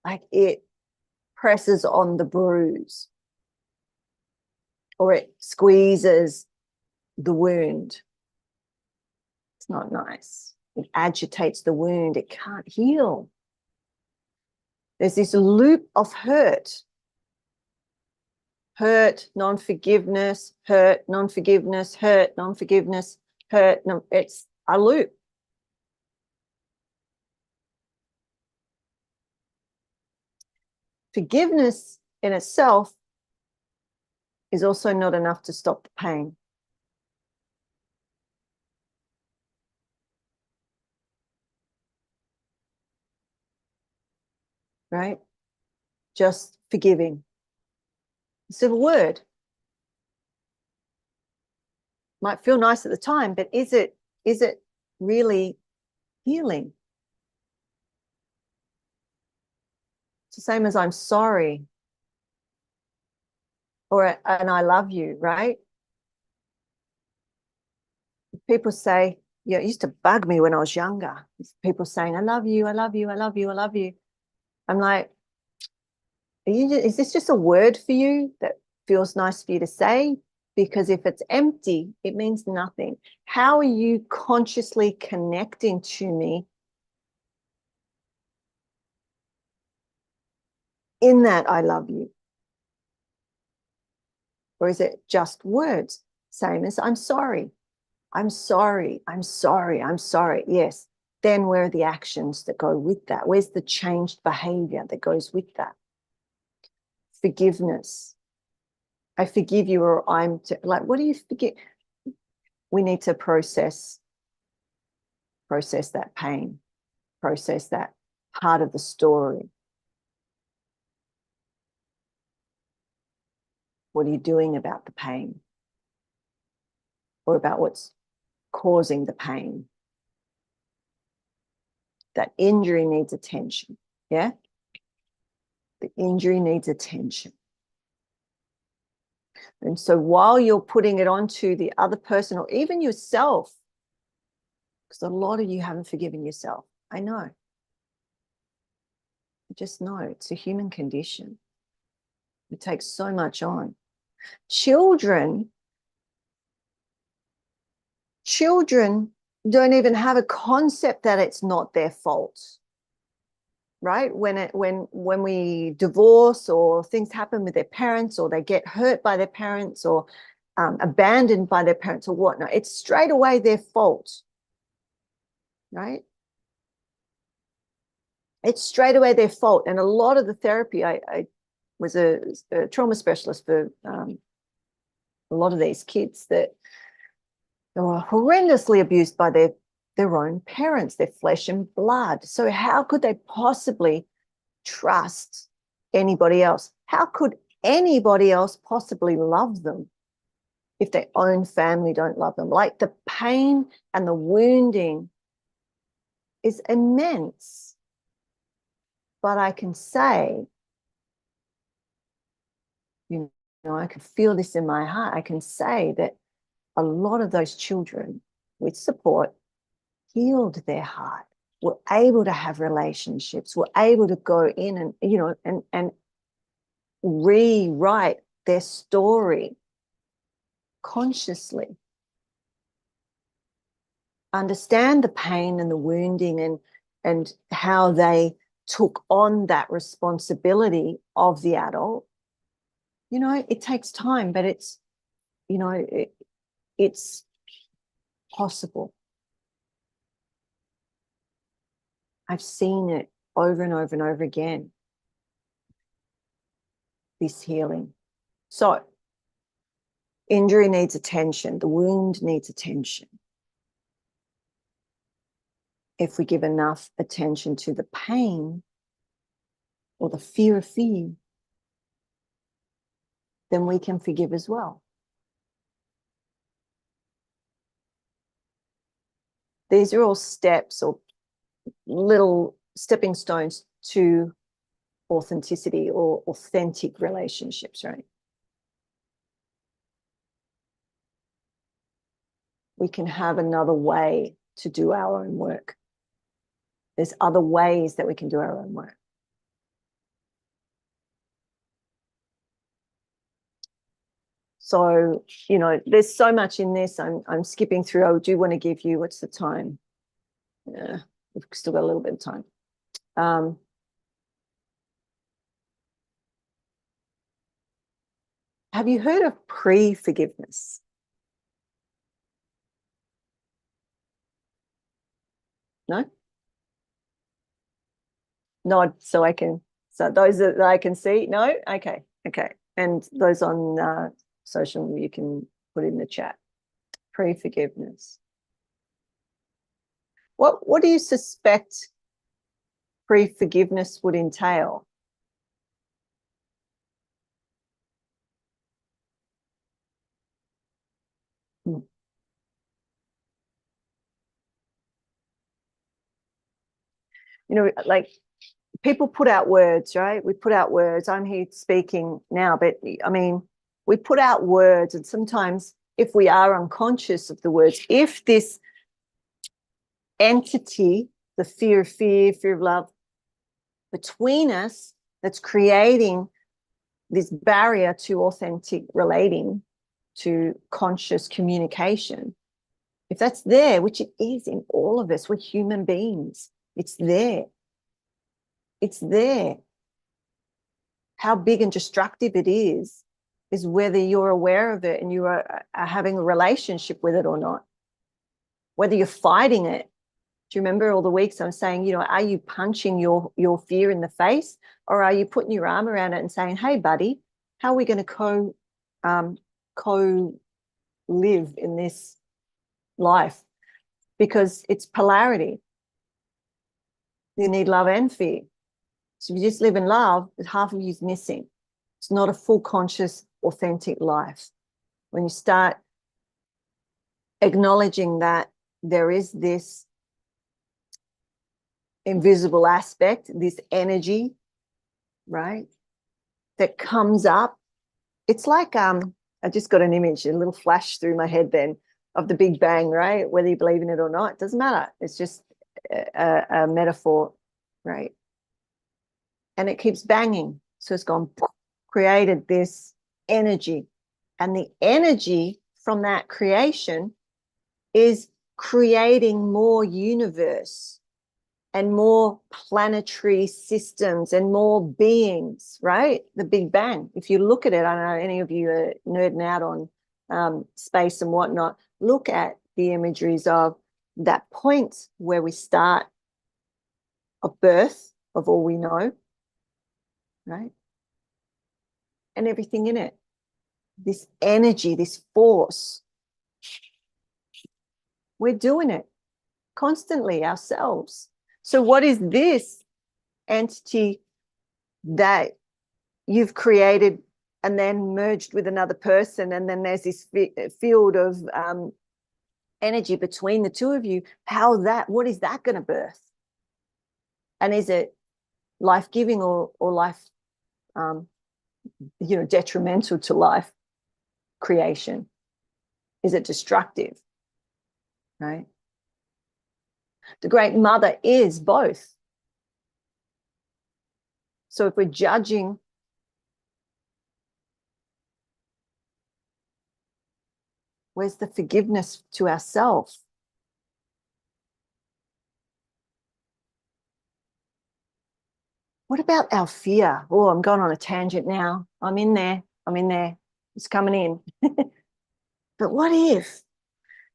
Like it presses on the bruise, or it squeezes the wound. It's not nice. It agitates the wound. It can't heal. There's this loop of hurt. Hurt, non-forgiveness, hurt, non-forgiveness, hurt, non-forgiveness, hurt. No, it's a loop. Forgiveness in itself is also not enough to stop the pain. Right? Just forgiving. It's a word. Might feel nice at the time, but is it really healing? It's the same as I'm sorry, or and I love you, right? People say, it used to bug me when I was younger. People saying, I love you, I love you, I love you, I love you. I'm like, is this just a word for you that feels nice for you to say? Because if it's empty, it means nothing. How are you consciously connecting to me in that I love you? Or is it just words? Same as I'm sorry. I'm sorry. I'm sorry. I'm sorry. Yes. Then where are the actions that go with that? Where's the changed behavior that goes with that? Forgiveness. I forgive you, or I'm like, what do you forget? We need to process that pain, process that part of the story. What are you doing about the pain? or about what's causing the pain. That injury needs attention. Yeah? The injury needs attention. And so while you're putting it onto the other person or even yourself, because a lot of you haven't forgiven yourself, I know. I just know it's a human condition. It takes so much on. Children don't even have a concept that it's not their fault. Right? When we divorce or things happen with their parents, or they get hurt by their parents, or abandoned by their parents or whatnot, it's straight away their fault. Right? It's straight away their fault. And a lot of the therapy, I was a trauma specialist for a lot of these kids that were horrendously abused by their own parents, their flesh and blood. So how could they possibly trust anybody else? How could anybody else possibly love them if their own family don't love them? Like, the pain and the wounding is immense. But I can say, you know, I can feel this in my heart. I can say that a lot of those children, with support, healed their heart, were able to have relationships, were able to go in and, you know, and rewrite their story consciously, understand the pain and the wounding and how they took on that responsibility of the adult. You know, it takes time, but it's, you know, it's possible. I've seen it over and over and over again, this healing. So injury needs attention. The wound needs attention. If we give enough attention to the pain or the fear of fear, then we can forgive as well. These are all steps or little stepping stones to authenticity or authentic relationships, right? We can have another way to do our own work. There's other ways that we can do our own work. So, you know, there's so much in this. I'm skipping through. I do want to give you, what's the time? We've still got a little bit of time. Have you heard of pre-forgiveness? No? Nod so I can, so those that I can see, no? Okay. And those on social, you can put in the chat. Pre-forgiveness. What do you suspect pre-forgiveness would entail? You know, like, people put out words, right? We put out words. I'm here speaking now, but I mean, we put out words, and sometimes if we are unconscious of the words, if this entity, the fear of love between us, that's creating this barrier to authentic relating, to conscious communication, if that's there, which it is in all of us, we're human beings, it's there. It's there. How big and destructive it is whether you're aware of it and you are having a relationship with it or not. Whether you're fighting it. Do you remember all the weeks I'm saying, you know, are you punching your fear in the face, or are you putting your arm around it and saying, hey, buddy, how are we going to co-live in this life? Because it's polarity. You need love and fear. So if you just live in love, half of you is missing. It's not a full conscious, authentic life. When you start acknowledging that there is this invisible aspect, this energy, right, that comes up. It's like I just got an image, a little flash through my head then of the Big Bang, right? Whether you believe in it or not, it doesn't matter. It's just a metaphor, right? And it keeps banging. So it's gone, created this energy. And the energy from that creation is creating more universe and more planetary systems and more beings, right? The Big Bang. If you look at it, I don't know, any of you are nerding out on space and whatnot, look at the imageries of that point where we start of birth of all we know, right? And everything in it. This energy, this force. We're doing it constantly ourselves. So what is this entity that you've created and then merged with another person, and then there's this field of energy between the two of you? What is that going to birth? And is it life-giving or life, detrimental to life creation? Is it destructive? Right? The Great Mother is both. So if we're judging, where's the forgiveness to ourselves? What about our fear? Oh, I'm going on a tangent now. I'm in there. It's coming in. But what if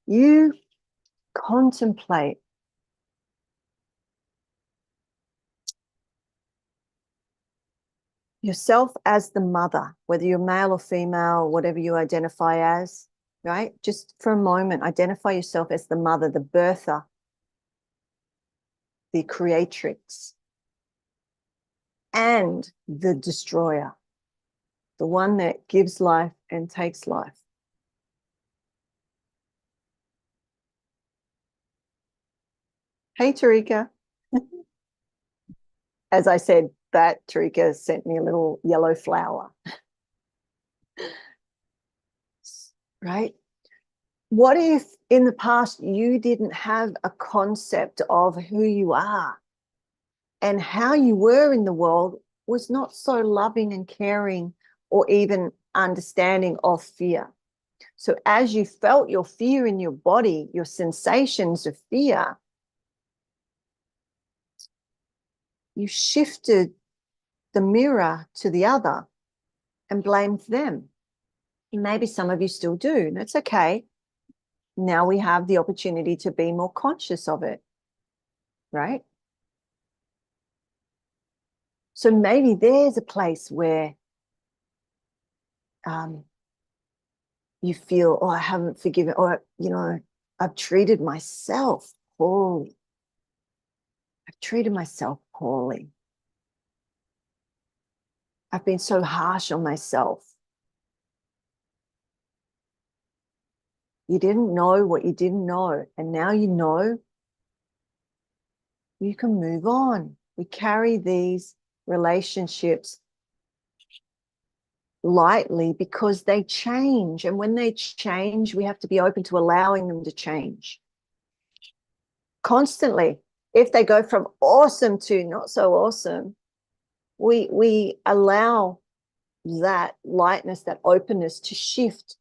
you contemplate yourself as the mother, whether you're male or female, whatever you identify as, right? Just for a moment, identify yourself as the mother, the birther, the creatrix, and the destroyer, the one that gives life and takes life. Hey, Tarika. As I said, that Tarika sent me a little yellow flower. Right? What if in the past you didn't have a concept of who you are, and how you were in the world was not so loving and caring or even understanding of fear? So as you felt your fear in your body, your sensations of fear, you shifted the mirror to the other and blamed them. Maybe some of you still do. That's okay. Now we have the opportunity to be more conscious of it, right? So maybe there's a place where you feel, oh, I haven't forgiven, or, I've treated myself poorly. I've treated myself poorly. I've been so harsh on myself. You didn't know what you didn't know, and now you know. You can move on. We carry these relationships lightly because they change, and when they change, we have to be open to allowing them to change constantly. If they go from awesome to not so awesome, we allow that lightness, that openness to shift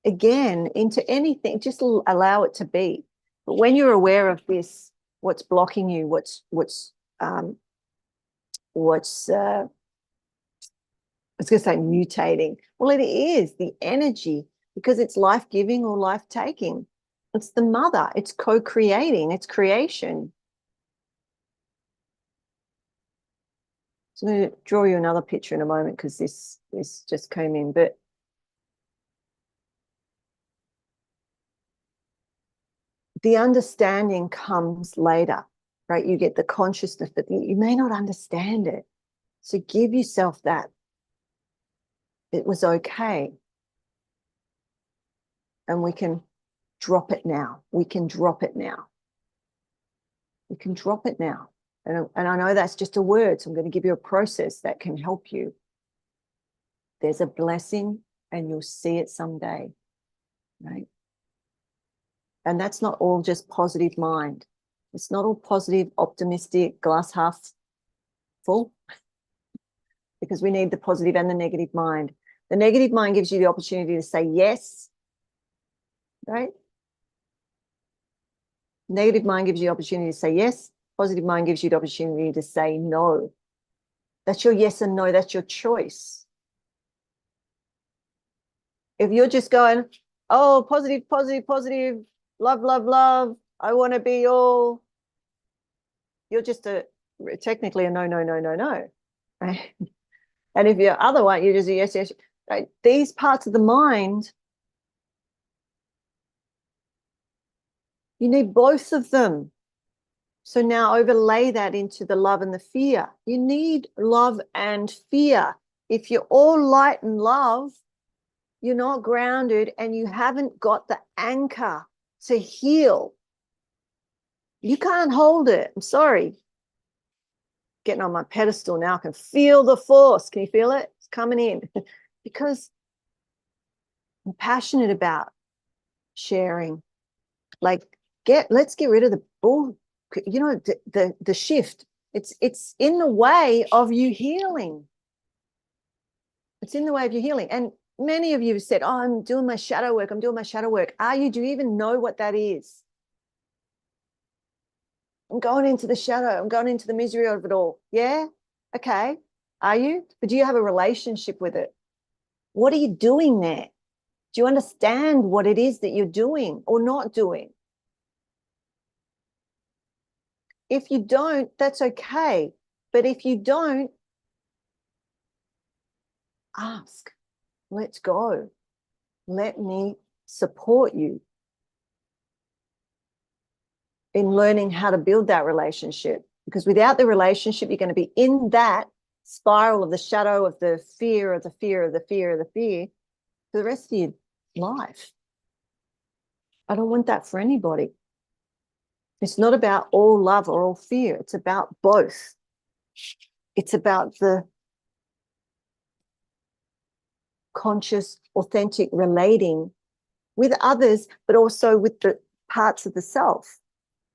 again into anything. Just allow it to be. But when you're aware of this, what's blocking you, what's I was going to say mutating. Well, it is the energy, because it's life-giving or life-taking. It's the mother. It's co-creating. It's creation. So I'm going to draw you another picture in a moment, because this just came in. But the understanding comes later, right? You get the consciousness, but you may not understand it. So give yourself that. It was okay. And we can drop it now. We can drop it now. We can drop it now. And I know that's just a word, so I'm going to give you a process that can help you. There's a blessing and you'll see it someday, right? And that's not all just positive mind. It's not all positive, optimistic, glass half full, because we need the positive and the negative mind. The negative mind gives you the opportunity to say yes, right? Negative mind gives you the opportunity to say yes. Positive mind gives you the opportunity to say no. That's your yes and no. That's your choice. If you're just going, oh, positive, positive, positive, love, love, love, I want to be all, you're just technically a no, no, no, no, no. Right? And if you're other one, you're just a yes, yes. Right? These parts of the mind, you need both of them. So now overlay that into the love and the fear. You need love and fear. If you're all light and love, you're not grounded and you haven't got the anchor to heal. You can't hold it. I'm sorry. Getting on my pedestal now. I can feel the force. Can you feel it? It's coming in. Because I'm passionate about sharing. Like, let's get rid of the bull. You know, the shift. It's in the way of you healing. It's in the way of you healing. And many of you have said, oh, I'm doing my shadow work. I'm doing my shadow work. Are you? Do you even know what that is? I'm going into the shadow. I'm going into the misery of it all. Yeah? Okay. Are you? But do you have a relationship with it? What are you doing there? Do you understand what it is that you're doing or not doing? If you don't, that's okay. But if you don't, ask. Let's go. Let me support you in learning how to build that relationship. Because without the relationship, you're going to be in that spiral of the shadow of the fear of the fear of the fear of the fear for the rest of your life. I don't want that for anybody. It's not about all love or all fear. It's about both. It's about the conscious, authentic relating with others, but also with the parts of the self.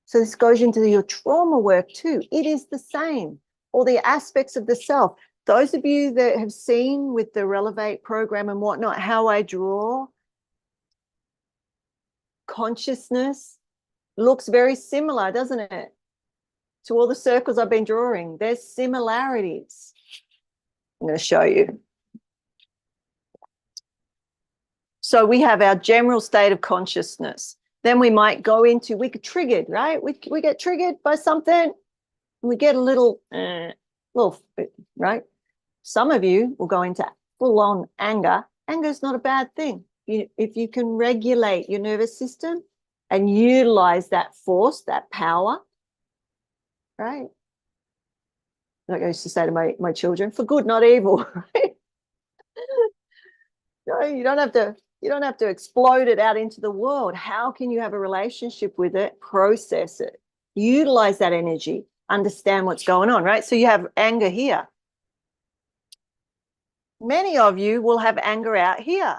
So this goes into your trauma work too. It is the same. All the aspects of the self. Those of you that have seen with the Relevate program and whatnot, how I draw consciousness looks very similar, doesn't it? To all the circles I've been drawing. There's similarities. I'm going to show you. So we have our general state of consciousness. Then we might go into, we get triggered, right? We get triggered by something. We get a little, right? Some of you will go into full-on anger. Anger is not a bad thing. If you can regulate your nervous system and utilize that force, that power, right? Like I used to say to my children, for good, not evil, right? No, you don't have to explode it out into the world. How can you have a relationship with it, process it, utilize that energy, understand what's going on, right? So you have anger here. Many of you will have anger out here.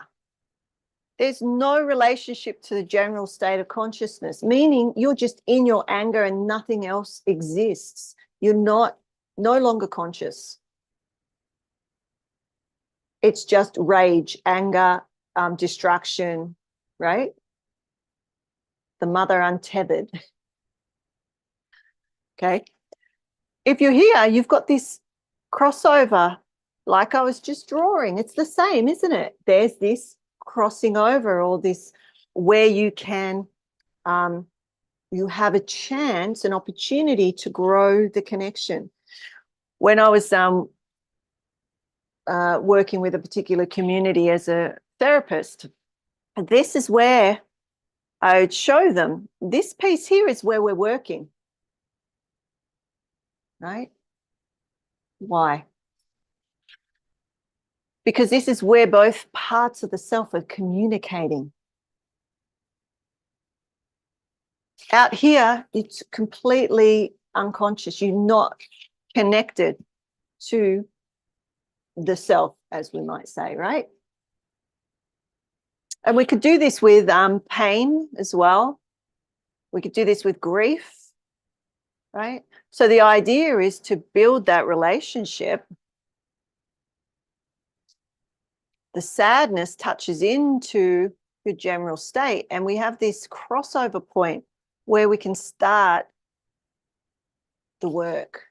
There's no relationship to the general state of consciousness, meaning you're just in your anger and nothing else exists. You're no longer conscious. It's just rage, anger, destruction, right? The mother untethered. Okay. If you're here, you've got this crossover, like I was just drawing. It's the same, isn't it? There's this crossing over, or this where you can, you have a chance, an opportunity to grow the connection. When I was working with a particular community as a therapist, this is where I would show them, this piece here is where we're working, right? Why? Because this is where both parts of the self are communicating. Out here, it's completely unconscious. You're not connected to the self, as we might say, right? And we could do this with pain as well. We could do this with grief, right? So the idea is to build that relationship. The sadness touches into your general state, and we have this crossover point where we can start the work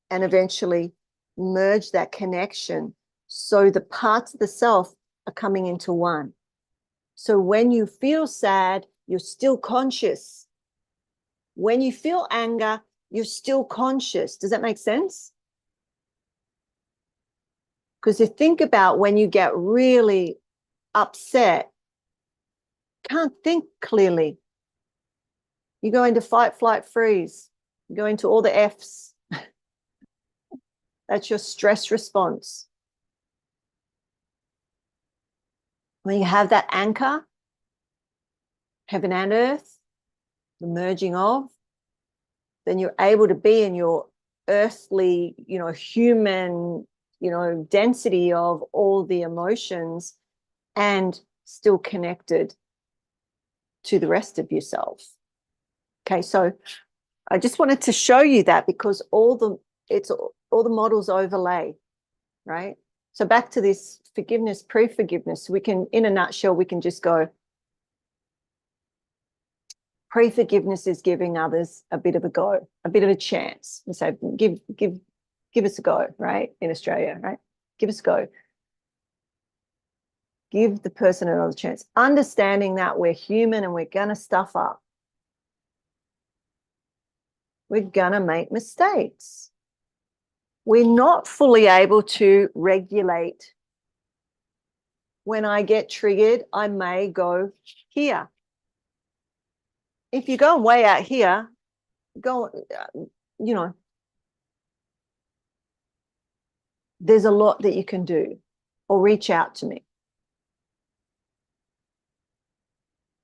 and eventually merge that connection so the parts of the self are coming into one. So when you feel sad, you're still conscious. When you feel anger, you're still conscious. Does that make sense? Because you think about when you get really upset, can't think clearly. You go into fight, flight, freeze. You go into all the F's. That's your stress response. When you have that anchor, heaven and earth, the merging of, then you're able to be in your earthly, human, density of all the emotions and still connected to the rest of yourself. Okay, so I just wanted to show you that because all the models overlay, right? So back to this forgiveness, pre-forgiveness, we can, in a nutshell, we can just go, pre-forgiveness is giving others a bit of a go, a bit of a chance. And so give us a go, right? In Australia, right? Give us a go. Give the person another chance. Understanding that we're human and we're going to stuff up. We're going to make mistakes. We're not fully able to regulate. When I get triggered, I may go here. If you're going way out here, there's a lot that you can do, or reach out to me.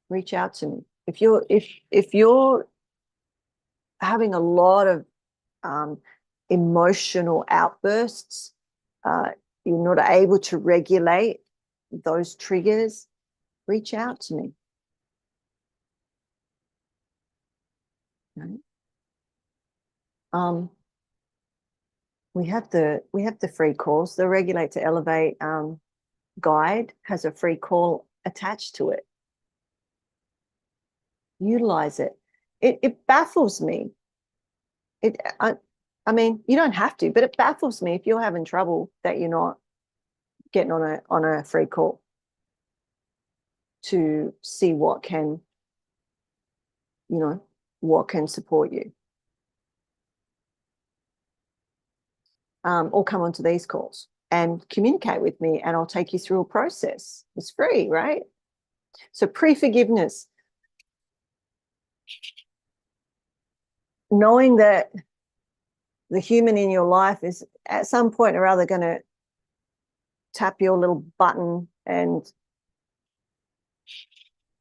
Reach out to me. If you're having a lot of emotional outbursts, you're not able to regulate those triggers, reach out to me. Right? We have the free course. The Regulate to Elevate guide has a free call attached to it. Utilize it. It baffles me. I mean, you don't have to, but it baffles me if you're having trouble that you're not getting on a free call to see what can support you. Or come onto these calls and communicate with me, and I'll take you through a process. It's free, right? So pre-forgiveness, knowing that the human in your life is at some point or other going to tap your little button, and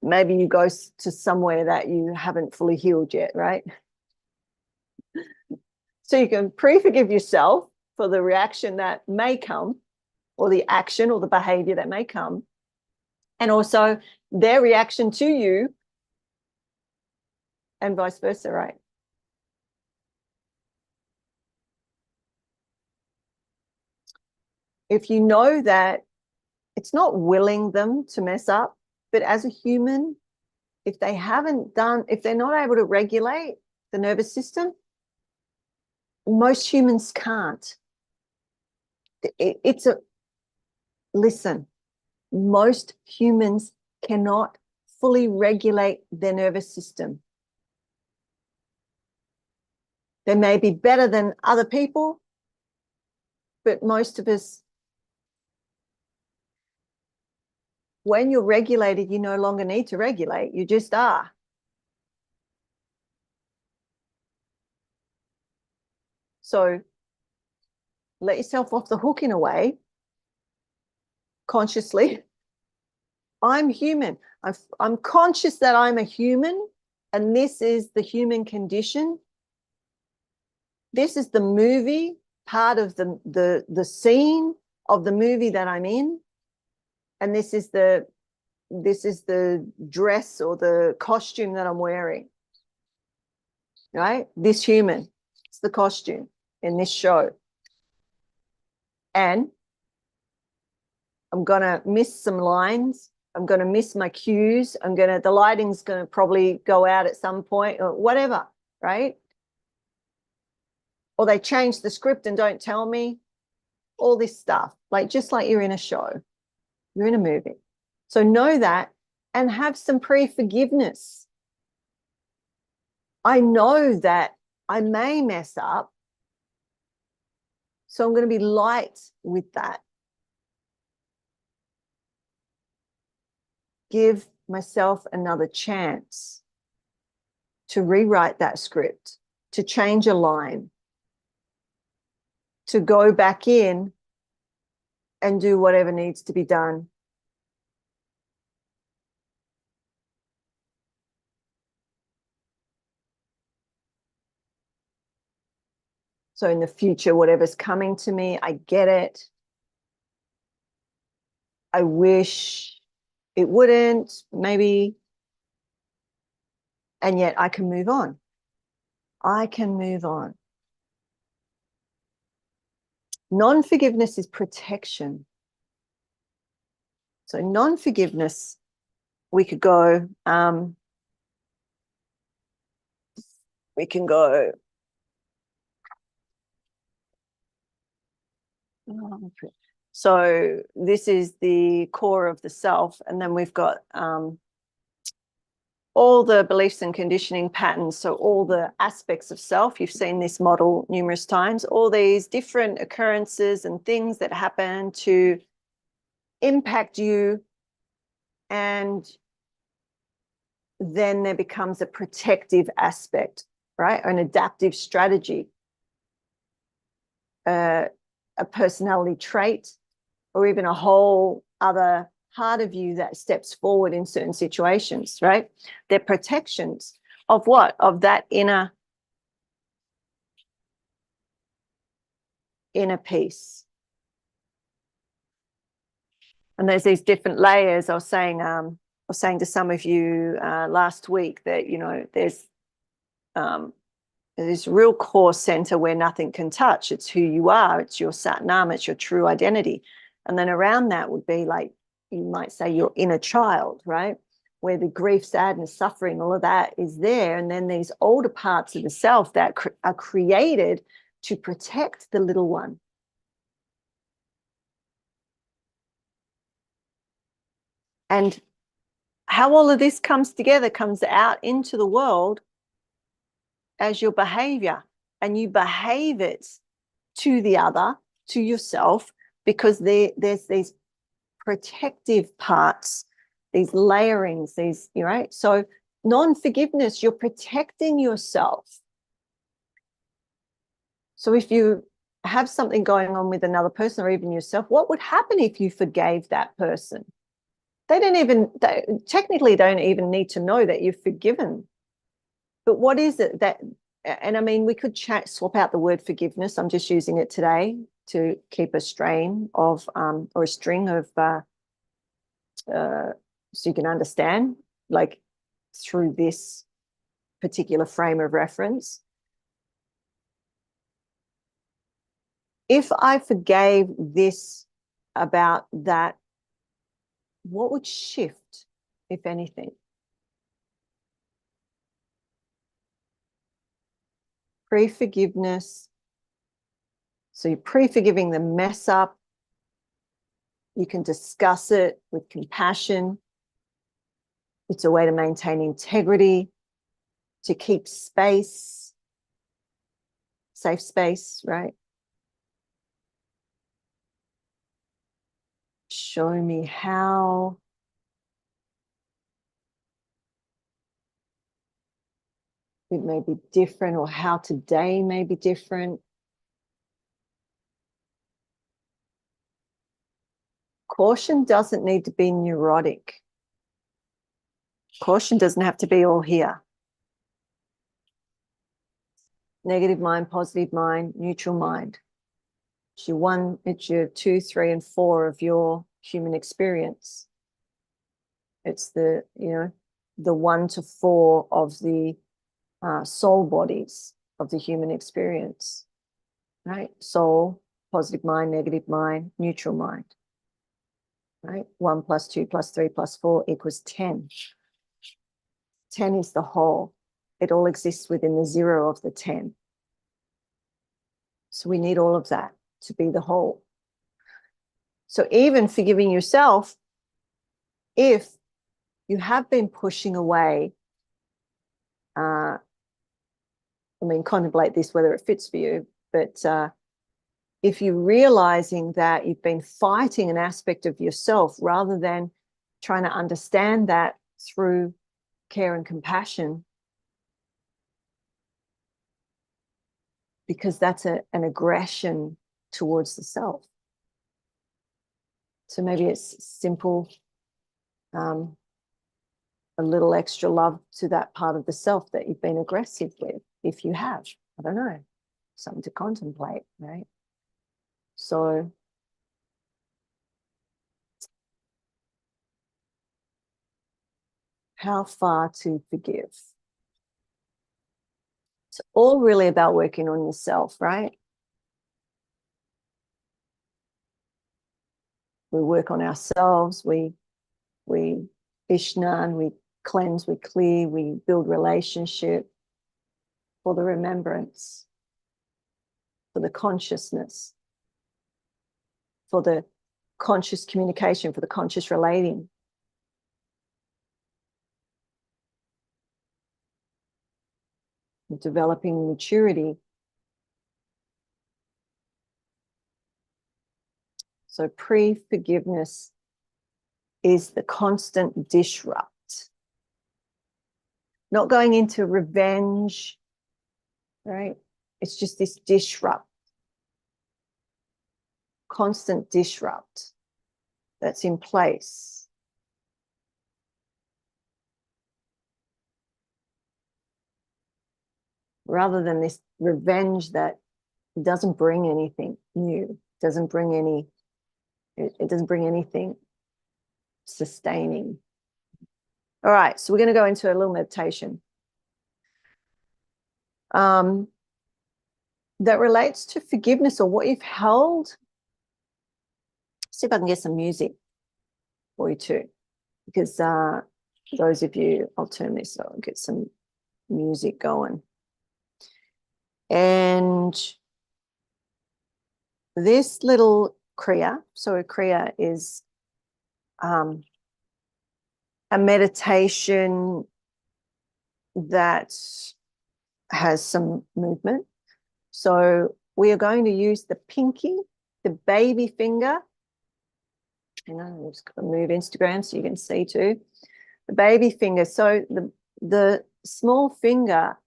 maybe you go to somewhere that you haven't fully healed yet, right? So you can pre-forgive yourself for the reaction that may come, or the action or the behavior that may come, and also their reaction to you, and vice versa, right? If you know that it's not willing them to mess up, but as a human, if they're not able to regulate the nervous system, most humans can't. Listen, most humans cannot fully regulate their nervous system. They may be better than other people, but most of us, when you're regulated, you no longer need to regulate. You just are. So let yourself off the hook in a way, consciously. I'm human. I'm conscious that I'm a human And this is the human condition. This is the movie, part of the scene of the movie that I'm in. And this is the dress or the costume that I'm wearing. Right? This human, it's the costume in this show. And I'm going to miss some lines. I'm going to miss my cues. The lighting's going to probably go out at some point or whatever, right? Or they change the script and don't tell me. All this stuff, like just like you're in a show, you're in a movie. So know that and have some pre-forgiveness. I know that I may mess up, so I'm going to be light with that. Give myself another chance to rewrite that script, to change a line, to go back in and do whatever needs to be done. So in the future, whatever's coming to me, I get it. I wish it wouldn't, maybe. And yet I can move on. I can move on. Non-forgiveness is protection. So non-forgiveness, we could go, so this is the core of the self. And then we've got all the beliefs and conditioning patterns. So all the aspects of self, you've seen this model numerous times, all these different occurrences and things that happen to impact you. And then there becomes a protective aspect, right? Or an adaptive strategy, a personality trait, or even a whole other part of you that steps forward in certain situations, right? They're protections of what? Of that inner peace. And there's these different layers. I was saying to some of you last week that, you know, there's this real core center where nothing can touch. It's who you are. It's your Satnam. It's your true identity. And then around that would be like, you might say your inner child, right? Where the grief, sadness, suffering, all of that is there. And then these older parts of the self that are created to protect the little one. And how all of this comes together, comes out into the world as your behavior. And you behave it to the other, to yourself, because there's these protective parts, these layerings, these, right? So non-forgiveness, you're protecting yourself. So if you have something going on with another person or even yourself, what would happen if you forgave that person? They technically don't even need to know that you've forgiven. But what is it that, and I mean, we could swap out the word forgiveness. I'm just using it today to keep a strain of, or a string of, so you can understand, like through this particular frame of reference. If I forgave this about that, what would shift, if anything? Pre-forgiveness. So you're pre-forgiving the mess up. You can discuss it with compassion. It's a way to maintain integrity, to keep space, safe space, right? Show me how. It may be different, or how today may be different. Caution doesn't need to be neurotic. Caution doesn't have to be all here. negative mind, positive mind, neutral mind. It's your 1, it's your 2, 3, and 4 of your human experience. It's the, the 1 to 4 of the soul bodies of the human experience, right? Soul, positive mind, negative mind, neutral mind, right? 1 + 2 + 3 + 4 = 10. 10 is the whole. It all exists within the 0 of the 10. So we need all of that to be the whole. So even forgiving yourself, if you have been pushing away, contemplate this, whether it fits for you, but if you're realizing that you've been fighting an aspect of yourself rather than trying to understand that through care and compassion, because that's an aggression towards the self. So maybe it's simple, a little extra love to that part of the self that you've been aggressive with, if you have. I don't know, something to contemplate, right? So how far to forgive? It's all really about working on yourself, right? We work on ourselves, we Ishnan, we cleanse, we clear, we build relationship for the remembrance, for the consciousness, for the conscious communication, for the conscious relating. Developing maturity. So pre-forgiveness is the constant disrupt. Not going into revenge, right? It's just this disrupt. Constant disrupt that's in place. Rather than this revenge that doesn't bring anything new, doesn't bring any, it doesn't bring anything sustaining. All right, so we're going to go into a little meditation that relates to forgiveness or what you've held. See if I can get some music for you too, because those of you, I'll turn this, I'll get some music going. And this little kriya, so a kriya is a meditation that has some movement. So we are going to use the pinky, the baby finger. I'm just going to move Instagram so you can see too. The baby finger. So the small finger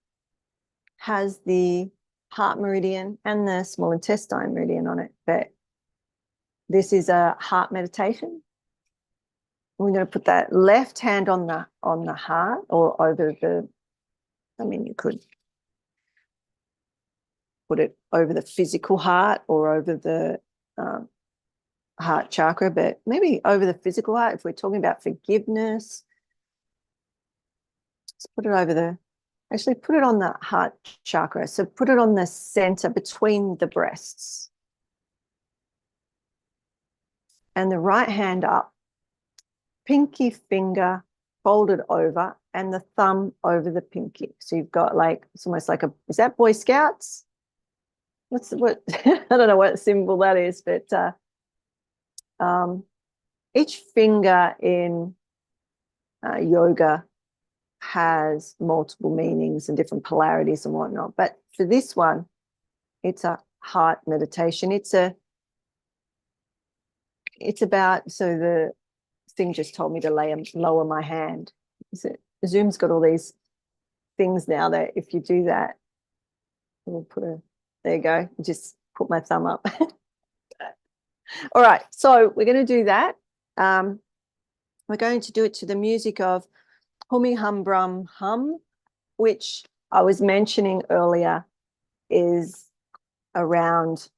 has the heart meridian and the small intestine meridian on it. But this is a heart meditation. We're going to put that left hand on the heart or over the, you could put it over the physical heart or over the heart chakra, but maybe over the physical heart if we're talking about forgiveness. Let's put it over actually put it on the heart chakra. So put it on the center between the breasts. And the right hand up, pinky finger folded over and the thumb over the pinky. So you've got it's almost like is that Boy Scouts? What I don't know what symbol that is, but each finger in yoga has multiple meanings and different polarities and whatnot. But for this one, it's a heart meditation. It's about, so the thing just told me to lower my hand. Zoom's got all these things now that if you do that, we'll there you go, just put my thumb up. All right, so we're going to do that. We're going to do it to the music of Hummy Hum Brum Hum, which I was mentioning earlier is around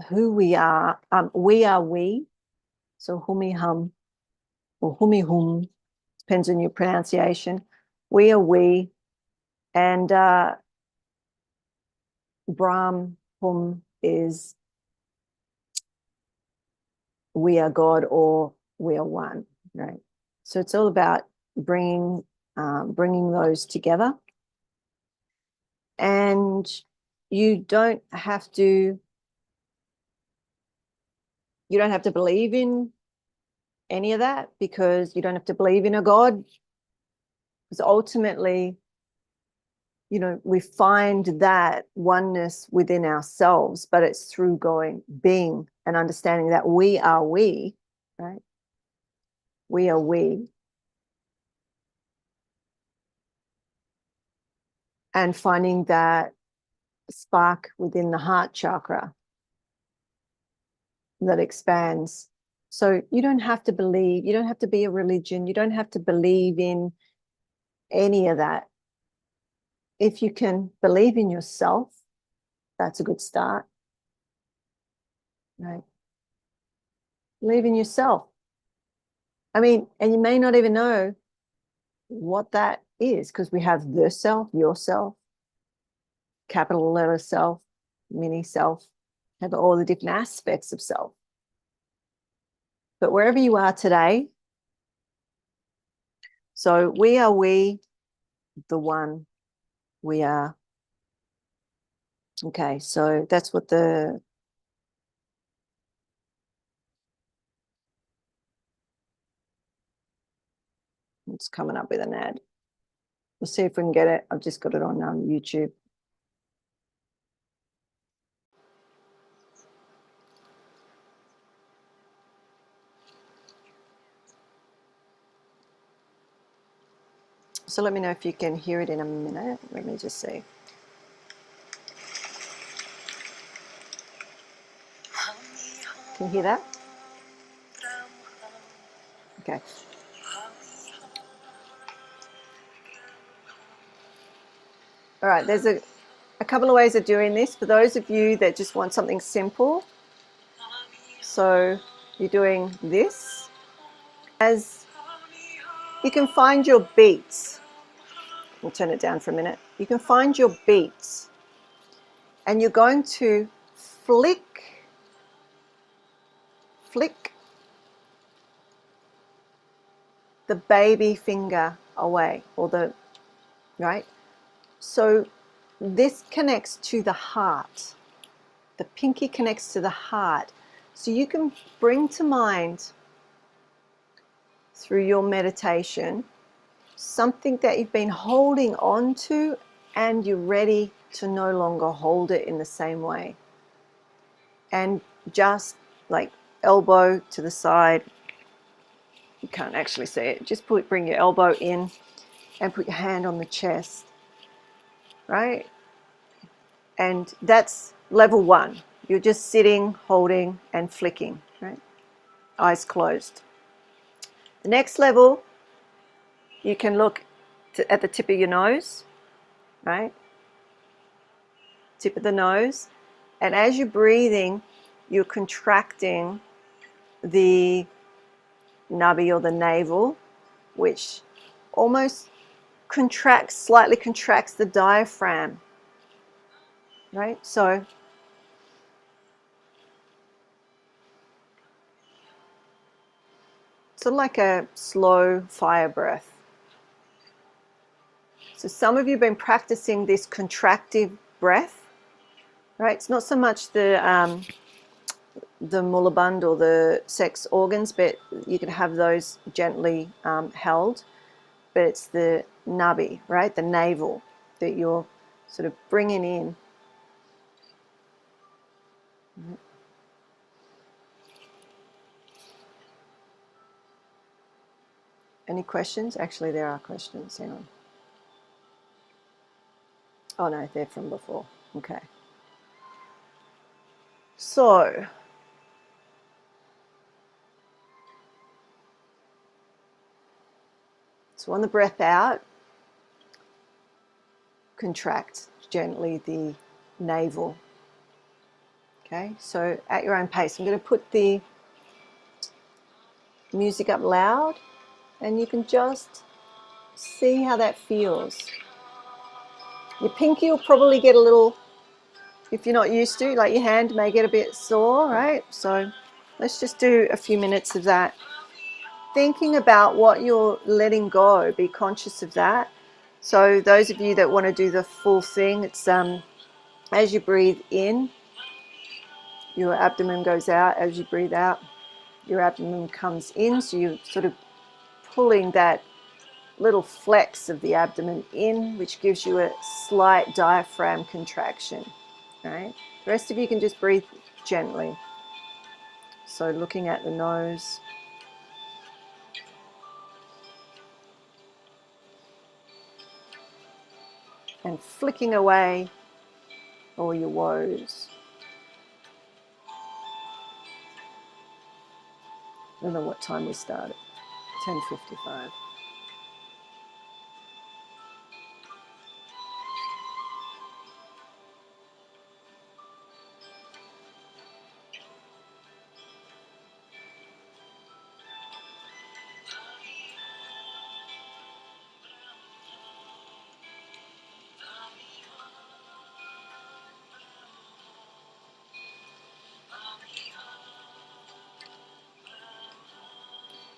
who we are. We are we. So humi hum or humi hum, depends on your pronunciation. We are we. And Brahm hum is we are God or we are one, right? So it's all about bringing those together. And you don't have to believe in any of that, because you don't have to believe in a God, because ultimately, you know, we find that oneness within ourselves, but it's through being and understanding that we are we, right? We are we. And finding that spark within the heart chakra that expands. So you don't have to believe, you don't have to be a religion, you don't have to believe in any of that. If you can believe in yourself, that's a good start, right? Believe in yourself. I mean, and you may not even know what that is, because we have the self, yourself, capital letter self, mini self, have all the different aspects of self. But wherever you are today, so we are we, the one, we are. Okay, so that's what it's coming up with an ad. We'll see if we can get it. I've just got it on YouTube. So let me know if you can hear it in a minute. Let me just see. Can you hear that? Okay. All right, there's a couple of ways of doing this. For those of you that just want something simple, so you're doing this. As you can find your beats. We'll turn it down for a minute. You can find your beats, and you're going to flick the baby finger away, or the, right? So this connects to the heart. The pinky connects to the heart. So you can bring to mind through your meditation something that you've been holding on to, and you're ready to no longer hold it in the same way. And just like elbow to the side, you can't actually see it, just bring your elbow in and put your hand on the chest, right? And that's level one. You're just sitting, holding, and flicking, right? Eyes closed. The next level, you can look at the tip of your nose, right? Tip of the nose. And as you're breathing, you're contracting the nubby or the navel, which almost slightly contracts the diaphragm, right? So sort of like a slow fire breath. So some of you have been practicing this contractive breath, right? It's not so much the mulaband or the sex organs, but you can have those gently held. But it's the nubby, right? The navel that you're sort of bringing in. Any questions? Actually, there are questions. Hang on. Oh, no, they're from before. Okay. So on the breath out, contract. gently the navel. Okay, so at your own pace. I'm going to put the music up loud, and you can just see how that feels. Your pinky will probably get a little, if you're not used to, like your hand may get a bit sore, right? So let's just do a few minutes of that. Thinking about what you're letting go, be conscious of that. So those of you that want to do the full thing, it's as you breathe in, your abdomen goes out. As you breathe out, your abdomen comes in. So you're sort of pulling that little flex of the abdomen in, which gives you a slight diaphragm contraction, right? The rest of you can just breathe gently. So looking at the nose. And flicking away all your woes. I don't know what time we started. 10:55.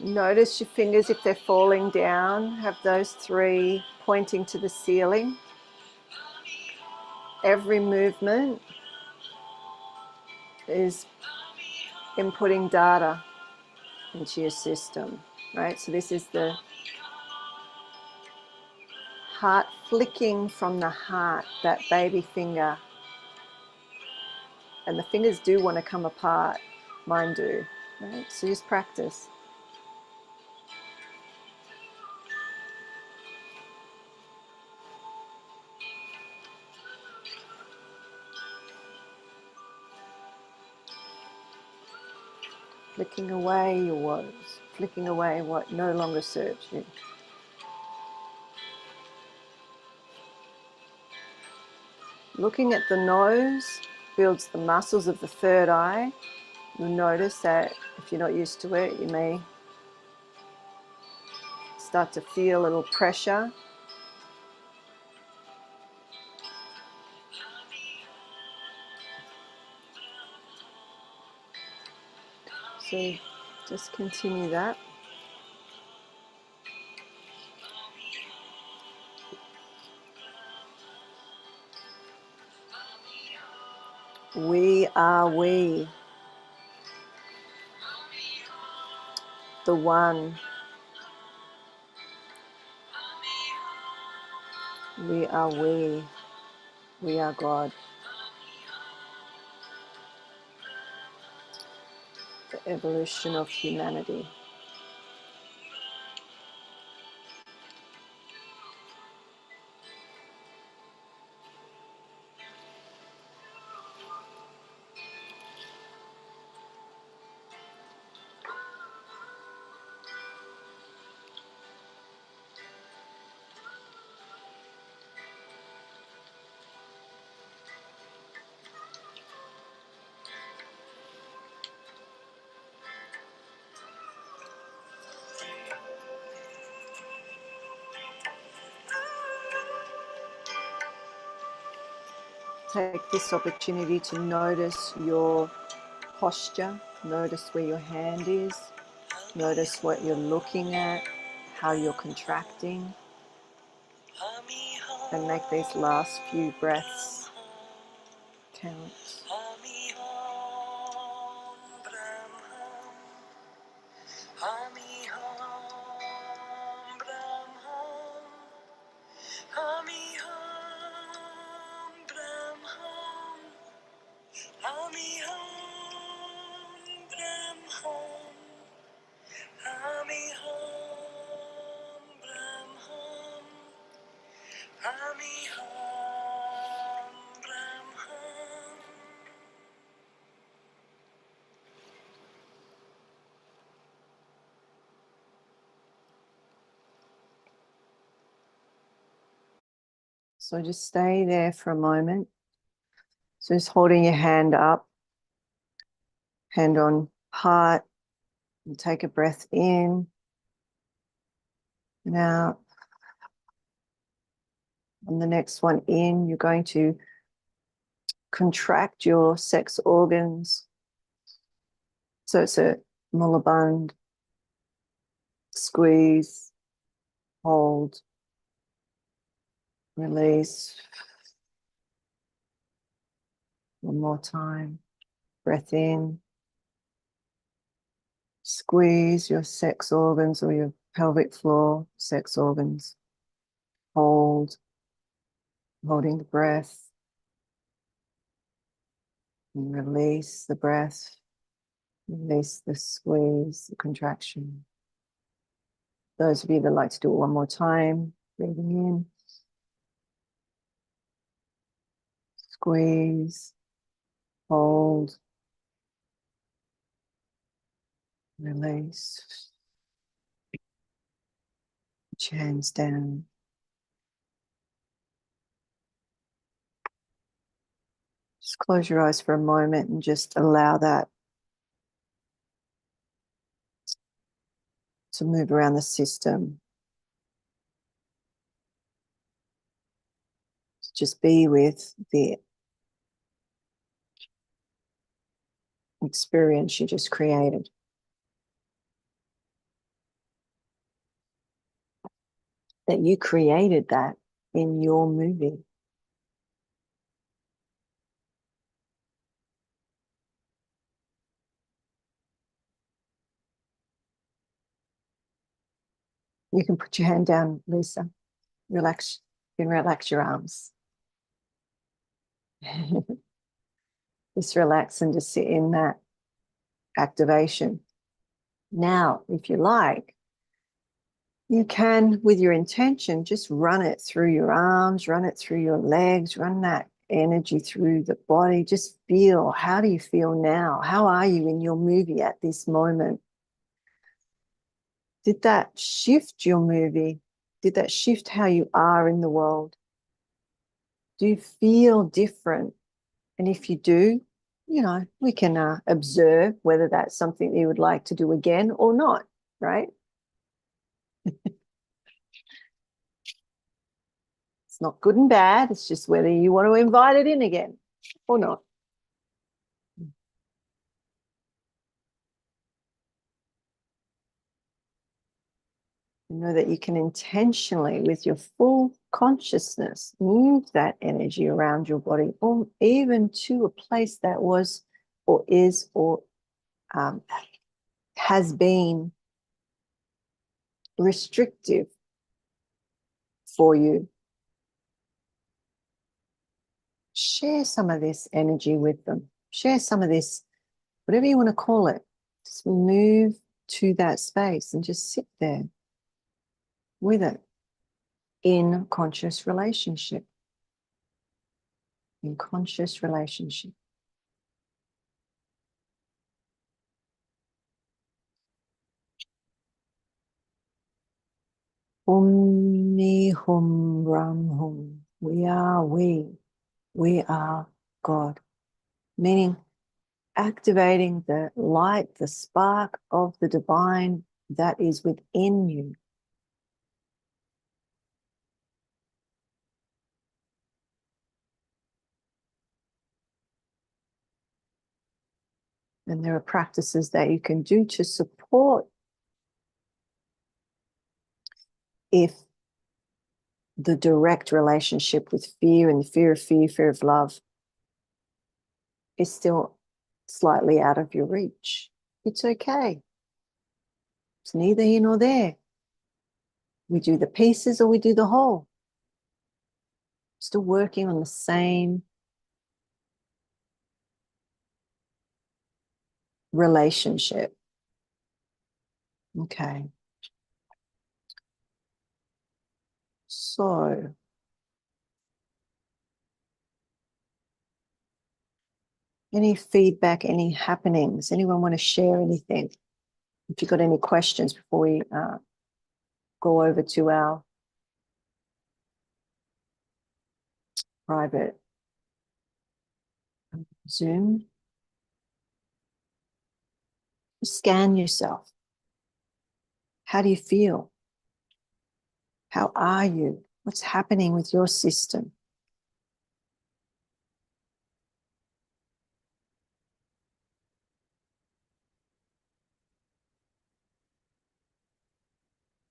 Notice your fingers if they're falling down. Have those three pointing to the ceiling. Every movement is inputting data into your system, right? So this is the heart flicking from the heart, that baby finger. And the fingers do want to come apart. Mine do, right? So just practice. Flicking away your woes, flicking away what no longer serves you. Looking at the nose builds the muscles of the third eye. You'll notice that if you're not used to it, you may start to feel a little pressure. So just continue that. We are we. The one. We are we. We are God. The evolution of humanity. Take this opportunity to notice your posture, notice where your hand is, notice what you're looking at, how you're contracting, and make these last few breaths count. So just stay there for a moment. So just holding your hand up, hand on heart, and take a breath in and out. And the next one in, you're going to contract your sex organs. So it's a mullaband, squeeze, hold, release. One more time. Breath in. Squeeze your sex organs or your pelvic floor, sex organs. Hold, holding the breath. And release the breath. Release the squeeze, the contraction. Those of you that like to do it one more time, breathing in. Squeeze, hold, release. Put your hands down. Just close your eyes for a moment and just allow that to move around the system. Just be with the experience you just created. That you created that in your movie. You can put your hand down, Lisa. Relax. You can relax your arms. Just relax and just sit in that activation. Now, if you like, you can, with your intention, just run it through your arms, run it through your legs, run that energy through the body. Just feel, how do you feel now? How are you in your movie at this moment? Did that shift your movie? Did that shift how you are in the world? Do you feel different? And if you do, you know, we can observe whether that's something that you would like to do again or not, right? It's not good and bad. It's just whether you want to invite it in again or not. You know that you can intentionally, with your full consciousness, move that energy around your body, or even to a place that was or is or has been restrictive for you. Share some of this energy with them. Share some of this, whatever you want to call it. Just move to that space and just sit there with it in conscious relationship. In conscious relationship. Hum ni hum ram hum. We are we. We are God. Meaning activating the light, the spark of the divine that is within you. And there are practices that you can do to support if the direct relationship with fear and the fear of fear, fear of love is still slightly out of your reach. It's okay. It's neither here nor there. We do the pieces or we do the whole. Still working on the same relationship. Okay. So, any feedback, any happenings? Anyone want to share anything? If you've got any questions before we go over to our private Zoom. Scan yourself. How do you feel? How are you? What's happening with your system?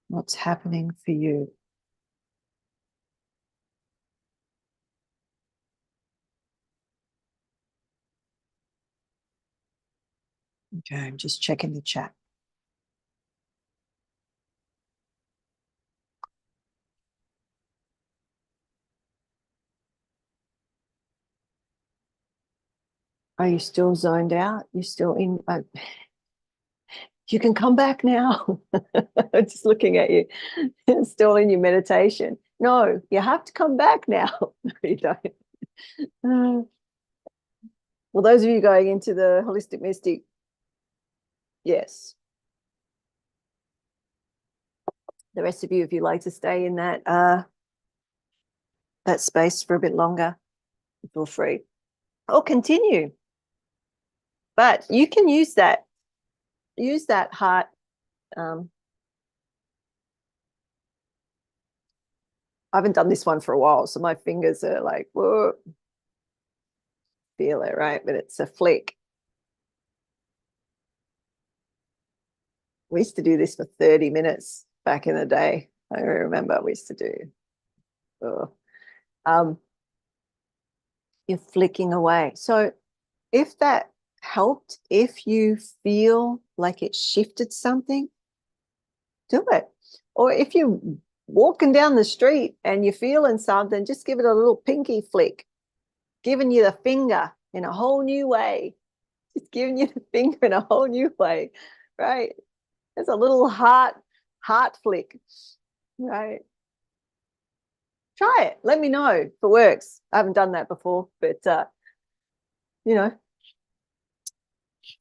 What's happening for you? Okay, I'm just checking the chat. Are you still zoned out? You're still in? You can come back now. Just looking at you, still in your meditation. No, you have to come back now. No, you don't. Well, those of you going into the holistic mystic, yes. The rest of you, if you like to stay in that space for a bit longer, feel free. Or continue. But you can use that heart. I haven't done this one for a while, so my fingers are like, whoa. Feel it, right? But it's a flick. We used to do this for 30 minutes back in the day. I remember we used to do. You're flicking away. So if that helped, if you feel like it shifted something, do it. Or if you're walking down the street and you're feeling something, just give it a little pinky flick, giving you the finger in a whole new way. Just giving you the finger in a whole new way, right? It's a little heart flick, right? Try it. Let me know if it works. I haven't done that before, but you know,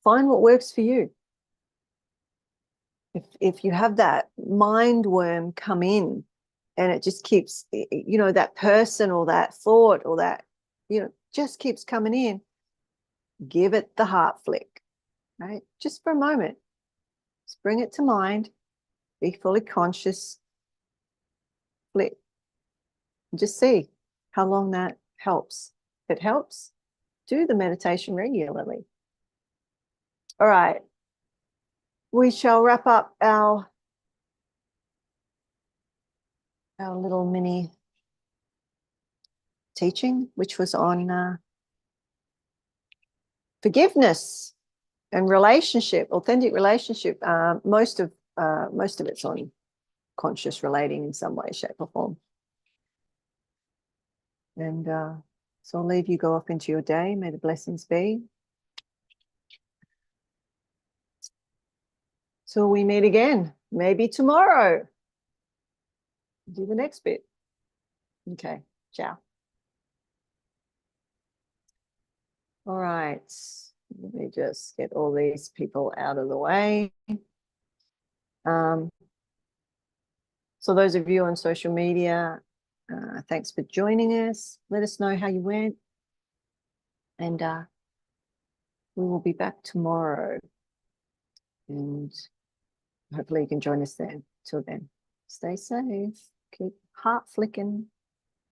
find what works for you. If you have that mind worm come in and it just keeps, you know, that person or that thought or that, you know, just keeps coming in, give it the heart flick, right? Just for a moment. Just bring it to mind, be fully conscious, flick. Just see how long that helps. If it helps, do the meditation regularly. All right. We shall wrap up our little mini teaching, which was on forgiveness and relationship, authentic relationship. Most of it's on conscious relating in some way, shape, or form. And so I'll leave you go off into your day. May the blessings be. Till we meet again, maybe tomorrow. Do the next bit. Okay, ciao. All right, let me just get all these people out of the way. So those of you on social media, thanks for joining us. Let us know how you went. And we will be back tomorrow. And hopefully you can join us then. Till then, stay safe. Keep heart flicking.